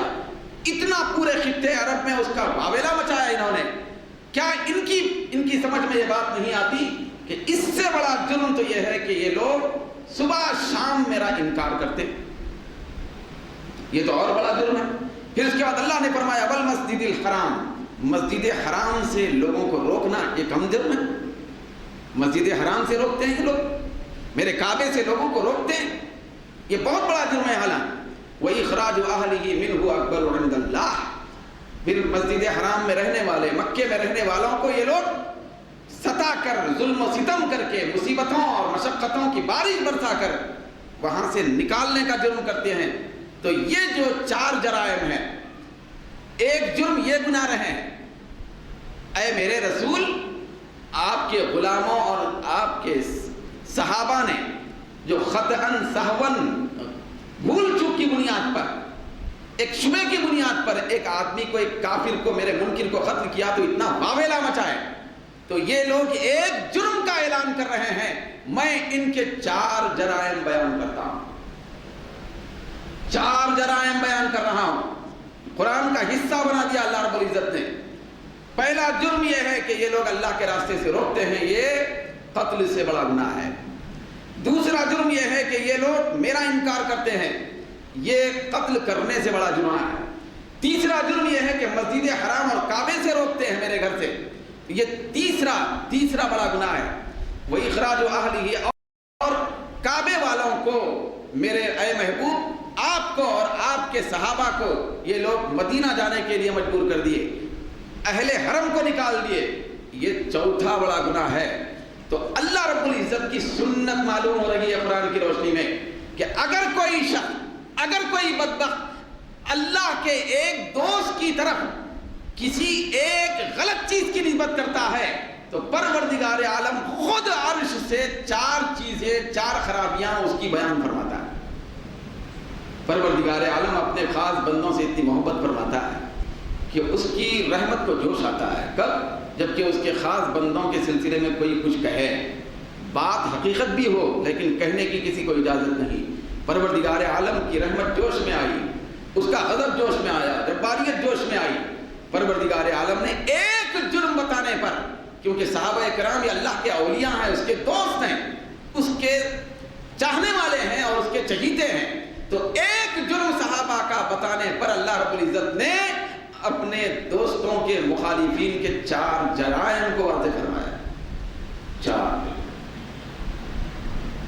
S2: اتنا پورے خطے عرب میں اس کا واویلا مچایا انہوں نے. کیا ان کی سمجھ میں یہ بات نہیں آتی کہ اس سے بڑا جرم تو یہ ہے کہ یہ لوگ صبح شام میرا انکار کرتے, یہ تو اور بڑا جرم ہے. پھر اس کے بعد اللہ نے فرمایا والمسجد الحرام, مسجد حرام سے لوگوں کو روکنا یہ کم جرم ہے. مسجد حرام سے روکتے ہیں یہ لوگ, میرے کعبے سے لوگوں کو روکتے ہیں, یہ بہت بڑا جرم ہے. حالانکہ وَإِخْرَاجُ أَهْلِهِ مِنْهُ أَكْبَرُ عِنْدَ اللَّهِ, پھر مسجد حرام میں رہنے والے, مکے میں رہنے والوں کو یہ لوگ ستا کر, ظلم و ستم کر کے, مصیبتوں اور مشقتوں کی بارش برسا کر وہاں سے نکالنے کا جرم کرتے ہیں. تو یہ جو 4 جرائم ہیں, ایک جرم یہ گناہ رہے ہیں اے میرے رسول, آپ کے غلاموں اور آپ کے صحابہ نے جو خطأً سہون بھول چوک کی بنیاد پر، ایک شبہ کی بنیاد پر ایک آدمی کو، ایک کافر کو، میرے منکر کو قتل کیا تو اتنا واویلا مچا ہے، تو یہ لوگ ایک جرم کا اعلان کر رہے ہیں، میں ان کے 4 جرائم بیان کرتا ہوں، 4 جرائم بیان کر رہا ہوں، قرآن کا حصہ بنا دیا اللہ رب العزت نے۔ پہلا جرم یہ ہے کہ یہ لوگ اللہ کے راستے سے روکتے ہیں، یہ قتل سے بڑا گناہ ہے۔ دوسرا جرم یہ ہے کہ یہ لوگ میرا انکار کرتے ہیں، یہ قتل کرنے سے بڑا جرم ہے۔ تیسرا جرم یہ ہے کہ مسجد حرام اور کعبے سے روکتے ہیں میرے گھر سے، یہ تیسرا بڑا گناہ ہے۔ وَإِخْرَاجُ أَهْلِهِ، اور کعبے والوں کو، میرے اے محبوب، آپ کو اور آپ کے صحابہ کو یہ لوگ مدینہ جانے کے لیے مجبور کر دیے، اہل حرم کو نکال دیے، یہ چوتھا بڑا گناہ ہے۔ تو اللہ رب العزت کی سنت معلوم ہو رہی ہے قرآن کی روشنی میں کہ اگر کوئی شخص، اگر کوئی بدبخت اللہ کے ایک دوست کی طرف کسی ایک غلط چیز کی نسبت کرتا ہے تو پروردگار عالم خود عرش سے 4 چیزیں، 4 خرابیاں اس کی بیان فرماتا ہے۔ پروردگار عالم اپنے خاص بندوں سے اتنی محبت فرماتا ہے کہ اس کی رحمت کو جوش آتا ہے۔ کب؟ جبکہ اس کے خاص بندوں کے سلسلے میں کوئی کچھ کہے، بات حقیقت بھی ہو لیکن کہنے کی کسی کو اجازت نہیں۔ پروردگار عالم کی رحمت جوش میں آئی، اس کا غضب جوش میں آیا، جباریت جوش میں آئی، پروردگار عالم نے ایک جرم بتانے پر، کیونکہ صحابہ کرام یہ اللہ کے اولیاء ہیں، اس کے دوست ہیں، اس کے چاہنے والے ہیں اور اس کے چہیتے ہیں، تو ایک جرم صحابہ کا بتانے پر اللہ رب العزت نے اپنے دوستوں کے مخالفین کے 4 جرائم کو واضح فرمایا۔ 4۔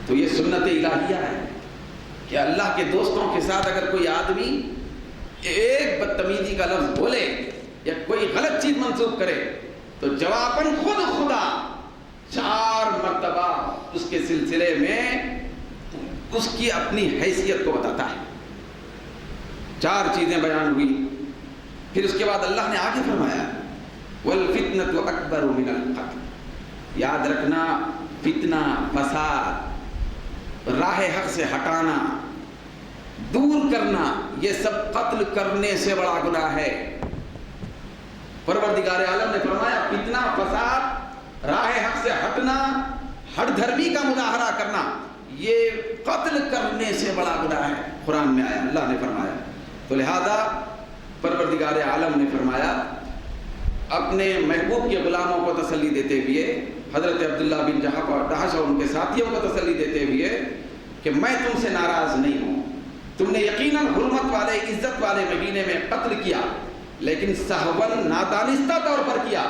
S2: تو یہ سنت الہیہ ہے کہ اللہ کے دوستوں کے ساتھ اگر کوئی آدمی ایک بدتمیزی کا لفظ بولے یا کوئی غلط چیز منسوخ کرے تو جواباً خود خدا 4 مرتبہ اس کے سلسلے میں اس کی اپنی حیثیت کو بتاتا ہے۔ 4 چیزیں بیان ہوئی، پھر اس کے بعد اللہ نے آگے فرمایا وَالْفِتْنَةُ أَكْبَرُ مِنَ الْقَتْلِ، یاد رکھنا فتنہ، فساد، راہ حق سے ہٹانا، دور کرنا، یہ سب قتل کرنے سے بڑا گناہ ہے۔ پروردگار عالم نے فرمایا فتنہ، فساد، راہ حق سے ہٹنا، ہٹ دھرمی کا مظاہرہ کرنا، یہ قتل کرنے سے بڑا گناہ ہے۔ قرآن میں آیا، اللہ نے فرمایا۔ تو لہذا پروردگار عالم نے فرمایا اپنے محبوب کے غلاموں کو تسلی دیتے ہوئے، حضرت عبداللہ بن جحش اور ان کے ساتھیوں کو تسلی دیتے ہوئے کہ میں تم سے ناراض نہیں ہوں، تم نے یقیناً حرمت والے، عزت والے مہینے میں قتل کیا، لیکن سہون، نادانستہ طور پر کیا۔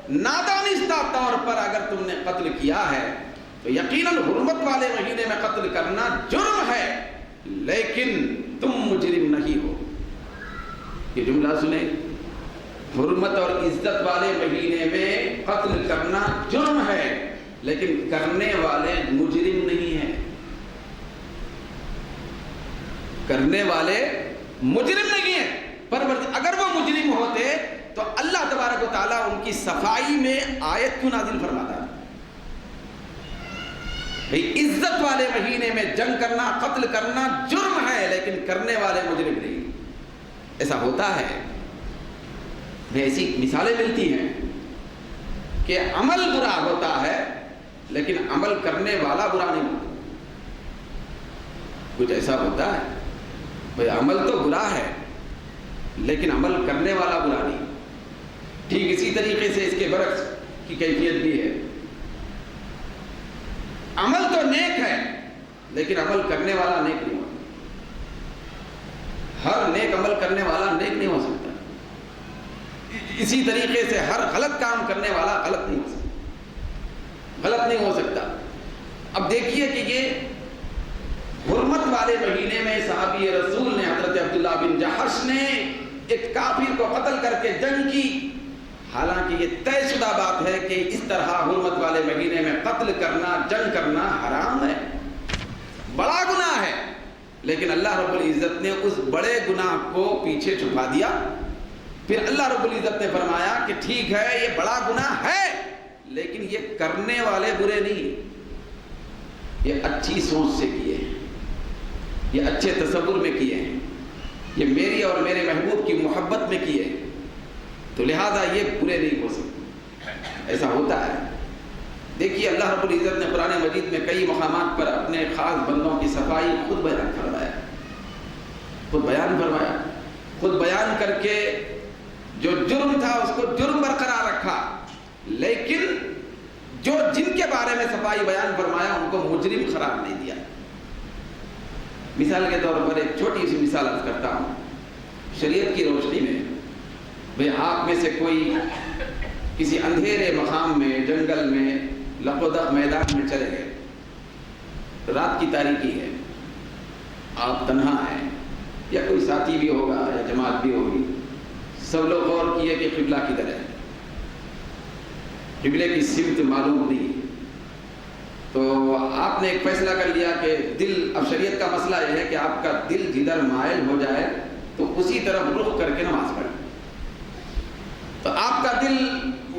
S2: نادانستہ طور پر اگر تم نے قتل کیا ہے تو یقیناً حرمت والے مہینے میں قتل کرنا جرم ہے، لیکن تم مجرم نہیں ہو۔ یہ جملہ سنیں، حرمت اور عزت والے مہینے میں قتل کرنا جرم ہے لیکن کرنے والے مجرم نہیں ہیں، کرنے والے مجرم نہیں ہیں۔ اگر وہ مجرم ہوتے تو اللہ تبارک و تعالیٰ ان کی صفائی میں آیت کیوں نازل فرماتا ہے؟ عزت والے مہینے میں جنگ کرنا، قتل کرنا جرم ہے لیکن کرنے والے مجرم نہیں۔ ایسا ہوتا ہے، ایسی مثالیں ملتی ہیں کہ عمل برا ہوتا ہے لیکن عمل کرنے والا برا نہیں ہوتا۔ کچھ ایسا ہوتا ہے بھئی عمل تو برا ہے لیکن عمل کرنے والا برا نہیں۔ ٹھیک اسی طریقے سے اس کے برعکس کی کیفیت بھی ہے، عمل تو نیک ہے لیکن عمل کرنے والا نیک نہیں ہوتا۔ ہر نیک عمل کرنے والا نیک نہیں ہو سکتا، اسی طریقے سے ہر غلط کام کرنے والا غلط نہیں ہو سکتا۔ اب دیکھیے کہ یہ حرمت والے مہینے میں صحابی رسول نے، حضرت عبداللہ بن جحش نے ایک کافر کو قتل کر کے جنگ کی، حالانکہ یہ طے شدہ بات ہے کہ اس طرح حرمت والے مہینے میں قتل کرنا، جنگ کرنا حرام ہے، بڑا گناہ ہے، لیکن اللہ رب العزت نے اس بڑے گناہ کو پیچھے چھپا دیا۔ پھر اللہ رب العزت نے فرمایا کہ ٹھیک ہے یہ بڑا گناہ ہے لیکن یہ کرنے والے برے نہیں، یہ اچھی سوچ سے کیے ہیں، یہ اچھے تصور میں کیے ہیں، یہ میری اور میرے محبوب کی محبت میں کیے ہیں، تو لہذا یہ برے نہیں ہو سکتے۔ ایسا ہوتا ہے۔ دیکھیے اللہ رب العزت نے قرآن مجید میں کئی مقامات پر اپنے خاص بندوں کی صفائی خود بیان فرمایا، خود بیان کر کے جو جرم تھا اس کو جرم برقرار رکھا، لیکن جو جن کے بارے میں صفائی بیان فرمایا ان کو مجرم قرار نہیں دیا۔ مثال کے طور پر ایک چھوٹی سی مثال عرض کرتا ہوں، شریعت کی روشنی میں بھئی آپ میں سے کوئی کسی اندھیرے مقام میں، جنگل میں، لقودق میدان میں چلے گئے، رات کی تاریکی ہے، آپ تنہا ہیں یا کوئی ساتھی بھی ہوگا یا جماعت بھی ہوگی، سب لوگ غور کیے کہ قبلہ کدھر ہے، قبلے کی سمت معلوم نہیں، تو آپ نے ایک فیصلہ کر لیا کہ دل، اب شریعت کا مسئلہ یہ ہے کہ آپ کا دل جدھر مائل ہو جائے تو اسی طرف رخ کر کے نماز پڑھیں۔ تو آپ کا دل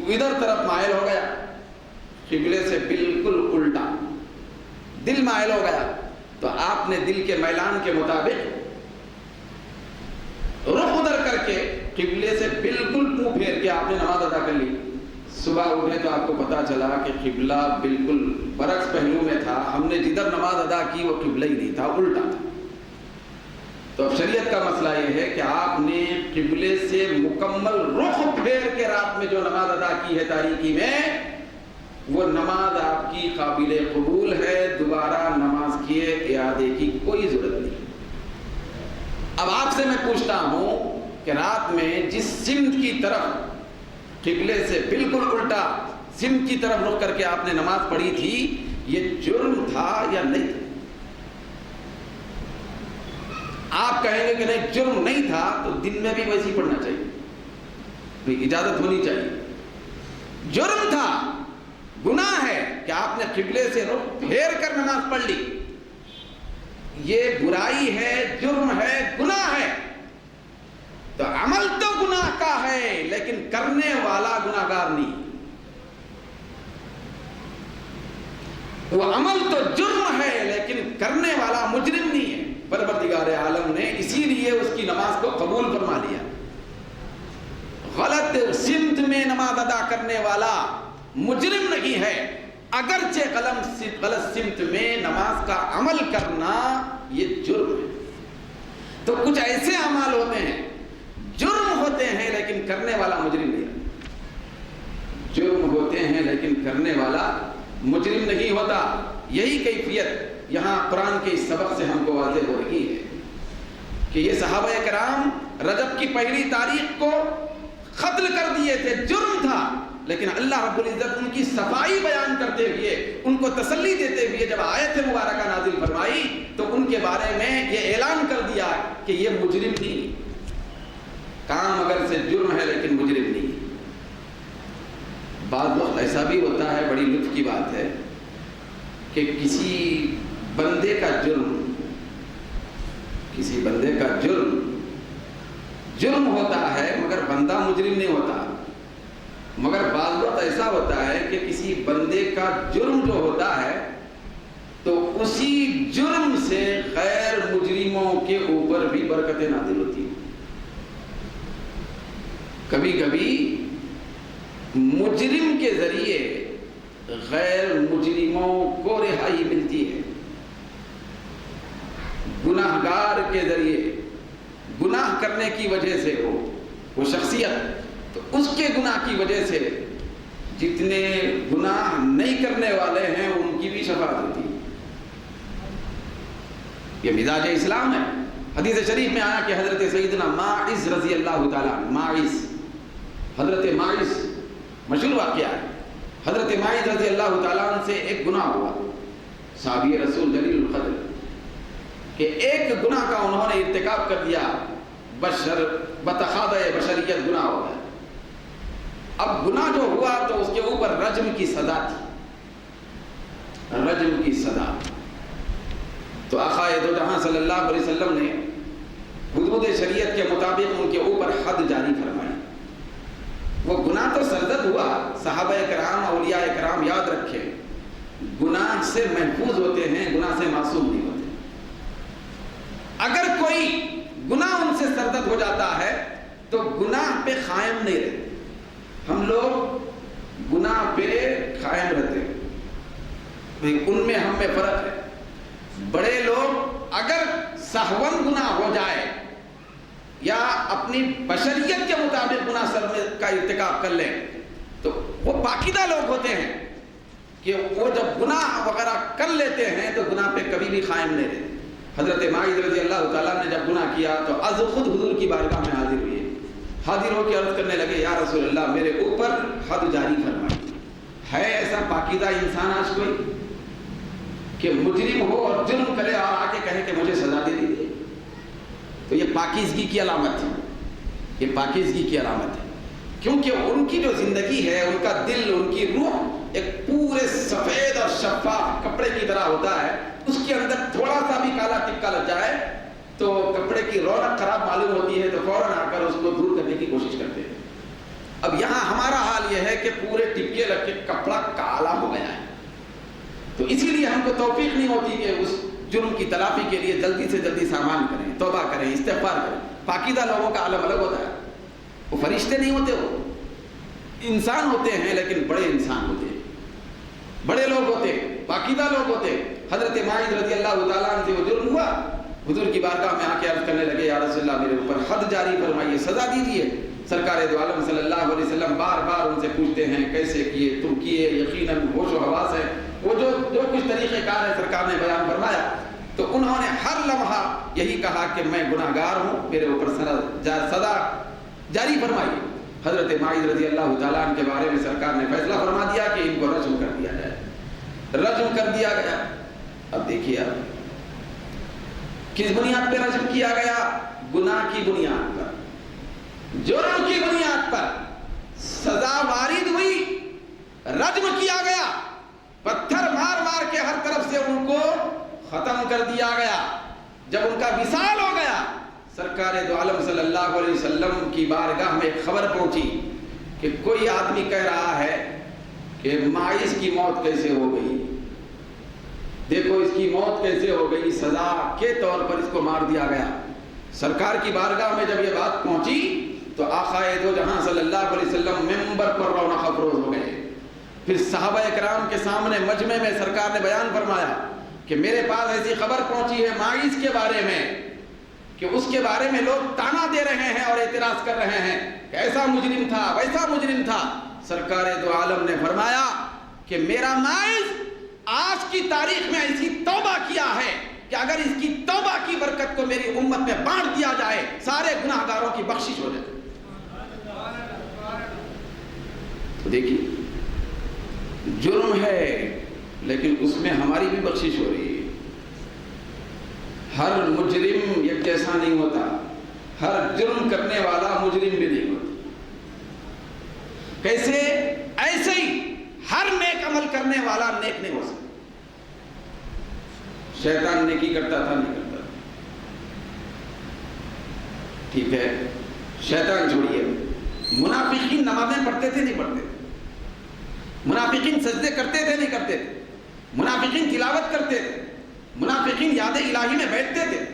S2: ادھر طرف مائل ہو گیا، قبلے سے بالکل الٹا دل مائل ہو گیا، تو آپ نے دل کے میلان کے مطابق رخ ادھر کر کے قبلے سے بالکل منہ پھیر کے آپ نے نماز ادا کر لی۔ صبح اٹھے تو آپ کو پتا چلا کہ قبلہ بالکل برعکس پہلو میں تھا، ہم نے جدھر نماز ادا کی وہ قبلہ ہی نہیں تھا، الٹا تھا۔ تو اب شریعت کا مسئلہ یہ ہے کہ آپ نے قبلے سے مکمل رخ پھیر کے رات میں جو نماز ادا کی ہے تاریکی میں، وہ نماز آپ کی قابل قبول ہے، دوبارہ نماز کیے اعادے کی کوئی ضرورت نہیں۔ اب آپ سے میں پوچھتا ہوں کہ رات میں جس سمت کی طرف، قبلے سے بالکل الٹا سمت کی طرف رخ کر کے آپ نے نماز پڑھی تھی، یہ جرم تھا یا نہیں تھا؟ آپ کہیں گے کہ نہیں جرم نہیں تھا، تو دن میں بھی ویسے ہی پڑھنا چاہیے، بھئی اجازت ہونی چاہیے۔ جرم تھا، گناہ ہے کہ آپ نے قبلے سے رخ پھیر کر نماز پڑھ لی، یہ برائی ہے، جرم ہے، گناہ ہے۔ تو عمل تو گناہ کا ہے لیکن کرنے والا گناہگار نہیں، وہ عمل تو جرم ہے لیکن کرنے والا مجرم نہیں ہے۔ پروردگار عالم نے اسی لیے اس کی نماز کو قبول فرما لیا۔ غلط سمت میں نماز ادا کرنے والا مجرم نہیں ہے، اگرچہ غلط سمت میں نماز کا عمل کرنا یہ جرم ہے۔ تو کچھ ایسے اعمال ہوتے ہیں جرم ہوتے ہیں لیکن کرنے والا مجرم نہیں، جرم ہوتے ہیں لیکن کرنے والا مجرم نہیں ہوتا۔ یہی کیفیت یہاں قرآن کے اس سبق سے ہم کو واضح ہو رہی ہے کہ یہ صحابہ کرام رجب کی پہلی تاریخ کو قتل کر دیے تھے، جرم تھا، لیکن اللہ رب العزت ان کی صفائی بیان کرتے ہوئے، ان کو تسلی دیتے ہوئے جب آیت مبارکہ نازل فرمائی تو ان کے بارے میں یہ اعلان کر دیا کہ یہ مجرم نہیں، کام اگر سے جرم ہے لیکن مجرم نہیں۔ بعض وقت ایسا بھی ہوتا ہے، بڑی لطف کی بات ہے کہ کسی بندے کا جرم ہوتا ہے مگر بندہ مجرم نہیں ہوتا۔ مگر بعض وقت ایسا ہوتا ہے کہ کسی بندے کا جرم جو ہوتا ہے تو اسی جرم سے غیر مجرموں کے اوپر بھی برکتیں نازل ہوتی ہیں۔ کبھی کبھی مجرم کے ذریعے غیر مجرموں کو رہائی ملتی ہے، گناہگار کے ذریعے، گناہ کرنے کی وجہ سے وہ شخصیت، تو اس کے گناہ کی وجہ سے جتنے گناہ نہیں کرنے والے ہیں ان کی بھی شفاعت ہوتی ہے۔ یہ مزاج اسلام ہے۔ حدیث شریف میں آیا کہ حضرت سیدنا ماعز رضی اللہ تعالیٰ، حضرت ماعز مشہور واقعہ ہے، حضرت ماعز رضی اللہ تعالیٰ عنہ سے ایک گناہ ہوا، صحابی رسول جلیل القدر، کہ ایک گناہ کا انہوں نے ارتکاب کر دیا، بتخاطئ بشریت گناہ ہو گیا۔ اب گناہ جو ہوا تو اس کے اوپر رجم کی سزا تھی، رجم کی سزا۔ تو آقا دو جہاں صلی اللہ علیہ وسلم نے حدود شریعت کے مطابق ان کے اوپر حد جاری فرمائی۔ وہ گناہ تو سرزد ہوا، صحابہ کرام اولیاء کرام یاد رکھے، گناہ سے محفوظ ہوتے ہیں، گناہ سے معصوم نہیں ہوتے۔ اگر کوئی گناہ ان سے سرزد ہو جاتا ہے تو گناہ پہ قائم نہیں رہتے۔ ہم لوگ گناہ پہ قائم رہتے ہیں، ان میں ہم میں فرق ہے۔ بڑے لوگ اگر سہون گناہ ہو جائے یا اپنی بشریت کے مطابق گناہ کا ارتکاب کر لیں تو وہ پاکیزہ لوگ ہوتے ہیں کہ وہ جب گناہ وغیرہ کر لیتے ہیں تو گناہ پہ کبھی بھی قائم نہیں رہتے۔ حضرت ماعز رضی اللہ تعالیٰ نے جب گناہ کیا تو از خود حضور کی بارگاہ میں حاضر ہوئے، حاضر ہو کے عرض کرنے لگے یا رسول اللہ میرے اوپر حد جاری فرمائیے۔ ہے ایسا پاکیزہ انسان آج کوئی کہ مجرم ہو اور جرم کرے اور آ کے کہے کہ مجھے سزا دے دیجیے؟ تو یہ پاکیزگی کی علامت ہے، یہ پاکیزگی کی علامت ہے، کیونکہ ان کی جو زندگی ہے، ان کا دل، ان کی روح ایک پورے سفید اور شفاف کپڑے کی طرح ہوتا ہے۔ اس کے اندر تھوڑا سا بھی کالا ٹکا لگ جائے تو کپڑے کی رونق خراب معلوم ہوتی ہے، تو فوراً آ کر اس کو دور کرنے کی کوشش کرتے ہیں۔ اب یہاں ہمارا حال یہ ہے کہ پورے ٹپکے لگ کے کپڑا کالا ہو گیا ہے، تو اسی لیے ہم کو توفیق نہیں ہوتی کہ اس جرم کی تلافی کے لیے جلدی سے جلدی سامان کریں، توبہ کریں، استغفار کریں۔ پاکیزہ لوگوں کا عالم الگ ہوتا ہے، وہ فرشتے نہیں ہوتے، وہ انسان ہوتے ہیں لیکن بڑے انسان ہوتے ہیں، بڑے لوگ ہوتے ہیں، پاکیزہ لوگ ہوتے ہیں۔ حضرت ماعز رضی اللہ تعالیٰ عنہ سے وہ جرم ہوا، حضور کی بارگاہ میں آ کے عرض کرنے لگے یا رسول اللہ میرے اوپر حد جاری فرمائیے، سزا دیجیے۔ سرکار دو عالم صلی اللہ علیہ وسلم بار بار ان سے پوچھتے ہیں کیسے کیے، تم کیے، یقیناً ہوش و حواس ہے، وہ جو کچھ طریقہ کار ہے سرکار نے بیان فرمایا، تو انہوں نے ہر لمحہ یہی کہا کہ میں گناہ گار ہوں، میرے اوپر سزا جاری فرمائیے۔ حضرت ماعز رضی اللہ تعالیٰ عنہ کے بارے میں سرکار نے فیصلہ فرما دیا کہ ان کو رجم کر دیا جائے، رجم کر دیا گیا۔ اب دیکھیے کس بنیاد پہ رجم کیا گیا؟ گناہ کی بنیاد پر، جرم کی بنیاد پر سزا وارد ہوئی، رجم کیا گیا، پتھر مار مار کے ہر طرف سے ان کو ختم کر دیا گیا۔ جب ان کا وصال ہو گیا، سرکار دو عالم صلی اللہ علیہ وسلم کی بارگاہ میں ایک خبر پہنچی کہ کوئی آدمی کہہ رہا ہے کہ ماعز کی موت کیسے ہو گئی، دیکھو اس کی موت کیسے ہو گئی، سزا کے طور پر اس کو مار دیا گیا۔ سرکار کی بارگاہ میں جب یہ بات پہنچی تو آقا دو جہاں صلی اللہ علیہ وسلم منبر پر رونق افروز ہو گئے۔ پھر صحابہ اکرام کے سامنے مجمع میں سرکار نے بیان فرمایا کہ میرے پاس ایسی خبر پہنچی ہے ماعز کے بارے میں کہ اس کے بارے میں لوگ تانا دے رہے ہیں اور اعتراض کر رہے ہیں کہ ایسا مجرم تھا، ویسا مجرم تھا۔ سرکار دو عالم نے فرمایا کہ میرا ماعز آج کی تاریخ میں ایسی توبہ کیا ہے کہ اگر اس کی توبہ کی برکت کو میری امت میں بانٹ دیا جائے سارے گناہ گاروں کی بخشش ہو جائے۔ تو دیکھیے جرم ہے لیکن اس میں ہماری بھی بخشش ہو رہی ہے۔ ہر مجرم یک جیسا نہیں ہوتا، ہر جرم کرنے والا مجرم بھی نہیں ہوتا۔ کیسے؟ ایسے ہی ہر نیک عمل کرنے والا نیک نہیں ہو سکتا۔ شیطان نیکی کرتا تھا، نہیں کرتا تھا، ٹھیک ہے، شیطان چھوڑیے۔ منافقین نمازیں پڑھتے تھے، نہیں پڑھتے تھے، منافقین سجدے کرتے تھے، نہیں کرتے تھے، منافقین تلاوت کرتے تھے، منافقین یاد الہی میں بیٹھتے تھے،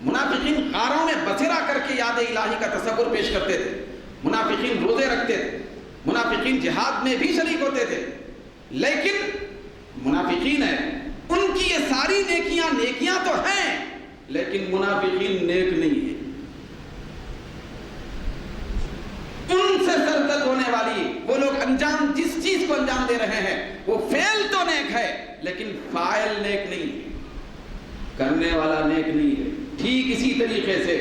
S2: منافقین غاروں میں بسیرا کر کے یاد الہی کا تصور پیش کرتے تھے، منافقین روزے رکھتے تھے، منافقین جہاد میں بھی شریک ہوتے تھے۔ لیکن منافقین ہیں، ان کی یہ ساری نیکیاں تو ہیں لیکن منافقین نیک نہیں ہیں۔ ان سے سرزد ہونے والی وہ لوگ انجام جس چیز کو انجام دے رہے ہیں وہ فعل تو نیک ہے لیکن فاعل نیک نہیں ہے، کرنے والا نیک نہیں ہے۔ ٹھیک اسی طریقے سے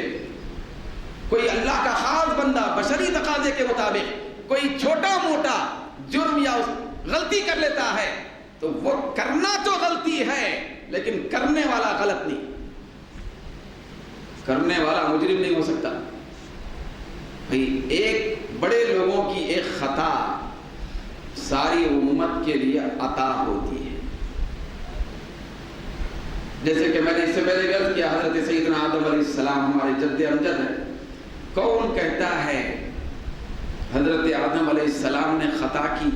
S2: کوئی اللہ کا خاص بندہ بشری تقاضے کے مطابق کوئی چھوٹا موٹا جرم یا غلطی کر لیتا ہے تو وہ کرنا تو غلطی ہے لیکن کرنے والا غلط نہیں، کرنے والا مجرم نہیں ہو سکتا۔ بھئی ایک بڑے لوگوں کی ایک خطا ساری امت کے لیے عطا ہوتی ہے۔ جیسے کہ میں نے اس سے پہلے عرض کیا حضرت سیدنا آدم علیہ السلام ہمارے جد امجد ہے۔ کون کہتا ہے حضرت آدم علیہ السلام نے خطا کی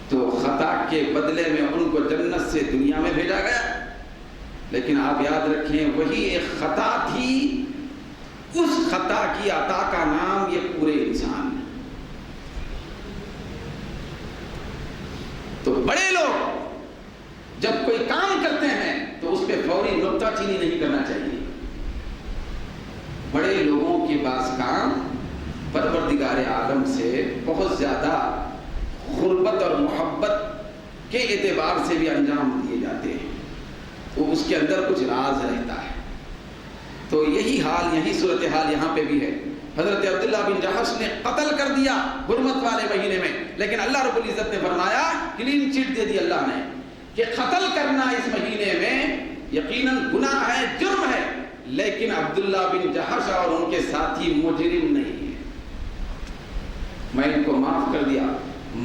S2: تو خطا کے بدلے میں ان کو جنت سے دنیا میں بھیجا گیا، لیکن آپ یاد رکھیں وہی ایک خطا تھی، اس خطا کی عطا کا نام یہ پورے انسان ہے۔ تو بڑے لوگ جب کوئی کام کرتے ہیں تو اس پہ فوری نکتہ چینی نہیں کرنا چاہیے۔ بڑے لوگوں کے پاس کام پروردگار عالم سے بہت زیادہ قربت اور محبت کے اعتبار سے بھی انجام دیے جاتے ہیں، تو اس کے اندر کچھ راز رہتا ہے۔ تو یہی حال، یہی صورتحال یہاں پہ بھی ہے۔ حضرت عبداللہ بن جحش نے قتل کر دیا حرمت والے مہینے میں، لیکن اللہ رب العزت نے فرمایا، کلین چٹ دے دی اللہ نے کہ قتل کرنا اس مہینے میں یقیناً گناہ ہے، جرم ہے، لیکن عبداللہ بن جحش اور ان کے ساتھی مجرم نہیں ہیں، میں ان کو معاف کر دیا۔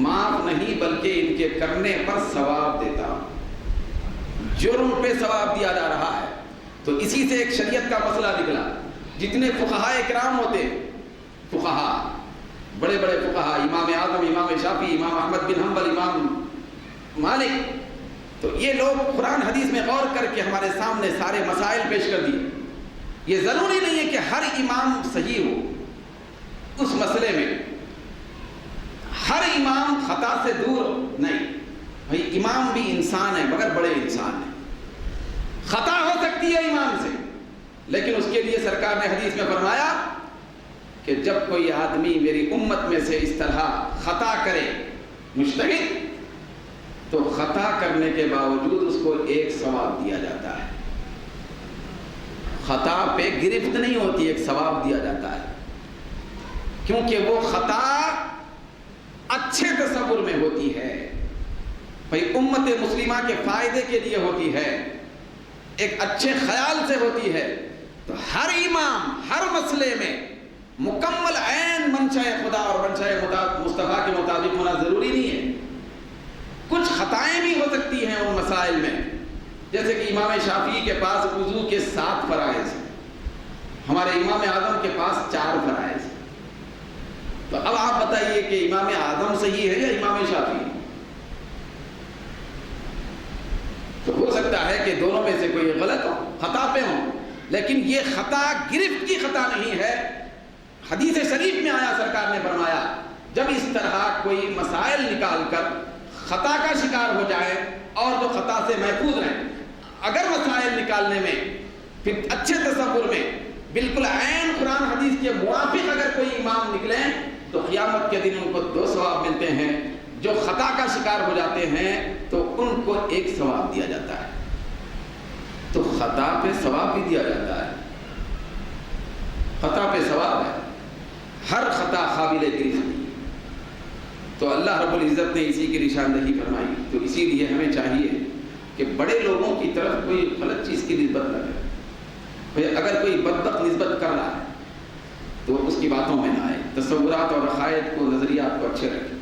S2: معاف نہیں بلکہ ان کے کرنے پر ثواب دیتا ہوں، جرم پہ ثواب دیا جا رہا ہے۔ تو اسی سے ایک شریعت کا مسئلہ نکلا۔ جتنے فقہائے کرام ہوتے، فقہا بڑے بڑے فقہا، امام اعظم، امام شافعی، امام احمد بن حنبل، امام مالک، تو یہ لوگ قرآن حدیث میں غور کر کے ہمارے سامنے سارے مسائل پیش کر دیے۔ یہ ضروری نہیں ہے کہ ہر امام صحیح ہو اس مسئلے میں، ہر امام خطا سے دور نہیں، بھائی امام بھی انسان ہے مگر بڑے انسان ہیں، خطا ہو سکتی ہے امام سے، لیکن اس کے لیے سرکار نے حدیث میں فرمایا کہ جب کوئی آدمی میری امت میں سے اس طرح خطا کرے مجتہد، تو خطا کرنے کے باوجود اس کو ایک ثواب دیا جاتا ہے، خطا پہ گرفت نہیں ہوتی، ایک ثواب دیا جاتا ہے، کیونکہ وہ خطا اچھے تصور میں ہوتی ہے، بھائی امت مسلمہ کے فائدے کے لیے ہوتی ہے، ایک اچھے خیال سے ہوتی ہے۔ تو ہر امام ہر مسئلے میں مکمل عین منشاء خدا اور منشاء مصطفیٰ کے مطابق ہونا ضروری نہیں ہے، کچھ خطائیں بھی ہو سکتی ہیں ان مسائل میں، جیسے کہ امام شافعی کے پاس وضو کے 7 فرائض، ہمارے امام اعظم کے پاس 4 فرائض۔ تو اب آپ بتائیے کہ امام اعظم صحیح ہے یا امام شافعی؟ تو ہو سکتا ہے کہ دونوں میں سے کوئی غلط ہو، خطا پہ ہو، لیکن یہ خطا گرفت کی خطا نہیں ہے۔ حدیث شریف میں آیا، سرکار نے فرمایا جب اس طرح کوئی مسائل نکال کر خطا کا شکار ہو جائے اور جو خطا سے محفوظ رہیں، اگر مسائل نکالنے میں پھر اچھے تصور میں بالکل عین قرآن حدیث کے موافق اگر کوئی امام نکلیں تو قیامت کے دن ان کو 2 ثواب ملتے ہیں، جو خطا کا شکار ہو جاتے ہیں تو ان کو 1 ثواب دیا جاتا ہے۔ تو خطا پہ ثواب بھی دیا جاتا ہے، خطا پہ ثواب ہے، ہر خطا قابل گرفت نہیں۔ تو اللہ رب العزت نے اسی کی نشاندہی فرمائی۔ تو اسی لیے ہمیں چاہیے کہ بڑے لوگوں کی طرف کوئی غلط چیز کی نسبت نہ کرے، بھئی اگر کوئی بدبخت نسبت کر رہا ہے تو اس کی باتوں میں نہ آئے، تصورات اور عقائد کو، نظریات کو اچھے رکھیں،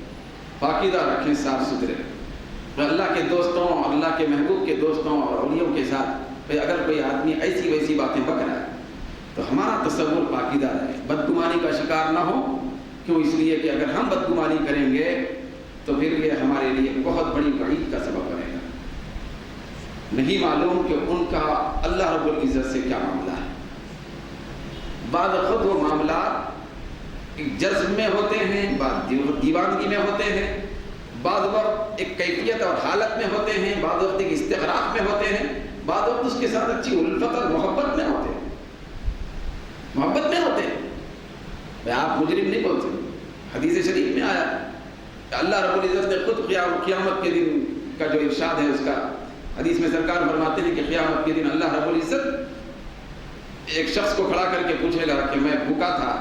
S2: پاکیزہ رکھیں، صاف ستھرے رکھیں، اللہ کے دوستوں اور اللہ کے محبوب کے دوستوں اور اولیوں کے ساتھ اگر کوئی آدمی ایسی ویسی باتیں بک رہا ہے تو ہمارا تصور پاکیزہ رہے، بدگمانی کا شکار نہ ہو۔ کیوں؟ اس لیے کہ اگر ہم بدگمانی کریں گے تو پھر یہ ہمارے لیے بہت بڑی وعید کا سبب بنے گا۔ نہیں معلوم کہ ان کا اللہ رب العزت سے کیا معاملہ ہے۔ بعض خود وہ معاملات ایک جذب میں ہوتے ہیں، بعض دیوانگی میں ہوتے ہیں، بعض وقت ایک کیفیت اور حالت میں ہوتے ہیں، بعض وقت ایک استغراق میں ہوتے ہیں، بعض وقت اس کے ساتھ اچھی الفت اور محبت میں ہوتے ہیں، محبت میں ہوتے ہیں۔ آپ مجرم نہیں بولتے، حدیث شریف میں آیا کہ اللہ رب العزت نے خود قیامت کے دن کا جو ارشاد ہے اس کا، حدیث میں سرکار فرماتے ہیں کہ قیامت کے دن اللہ رب العزت ایک شخص کو کھڑا کر کے پوچھے گا کہ میں بھوکا تھا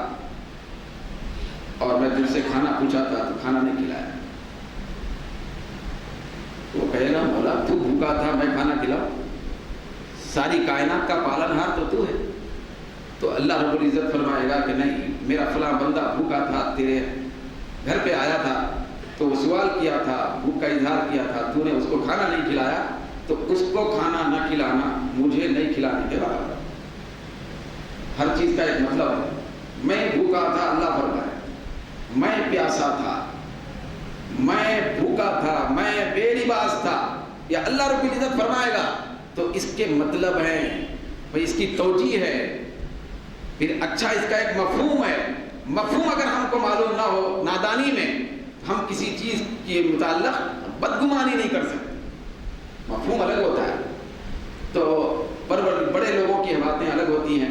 S2: اور میں تجھ سے کھانا پوچھا تھا تو کھانا نہیں کھلایا۔ وہ کہے گا مولا تو بھوکا تھا میں کھانا کھلاؤں، ساری کائنات کا پالن ہار تو ہے۔ تو اللہ رب العزت فرمائے گا کہ نہیں، میرا فلاں بندہ بھوکا تھا، تیرے گھر پہ آیا تھا تو وہ سوال کیا تھا، بھوک کا اظہار کیا تھا، تو نے اس کو کھانا نہیں کھلایا، تو اس کو کھانا نہ کھلانا مجھے نہیں کھلانے کے برابر۔ ہر چیز کا ایک مطلب ہے۔ میں بھوکا تھا، اللہ فرمائے، میں پیاسا تھا، میں بھوکا تھا، میں بے لباس تھا، یا اللہ رب العزت فرمائے گا تو اس کے مطلب ہے بھئی، اس کی توجیہ ہے، پھر اچھا اس کا ایک مفہوم ہے. مفہوم اگر ہم کو معلوم نہ ہو، نادانی میں ہم کسی چیز کے متعلق بدگمانی نہیں کر سکتے. مفہوم الگ ہوتا ہے. تو بڑے لوگوں کی باتیں الگ ہوتی ہیں،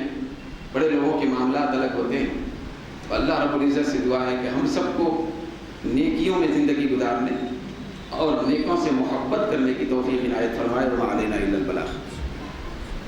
S2: بڑے لوگوں کے معاملات الگ ہوتے ہیں. تو اللہ رب العزت سے دعا ہے کہ ہم سب کو نیکیوں میں زندگی گزارنے اور نیکوں سے محبت کرنے کی توفیق عنایت فرمائے. وما علینا الا البلاغ.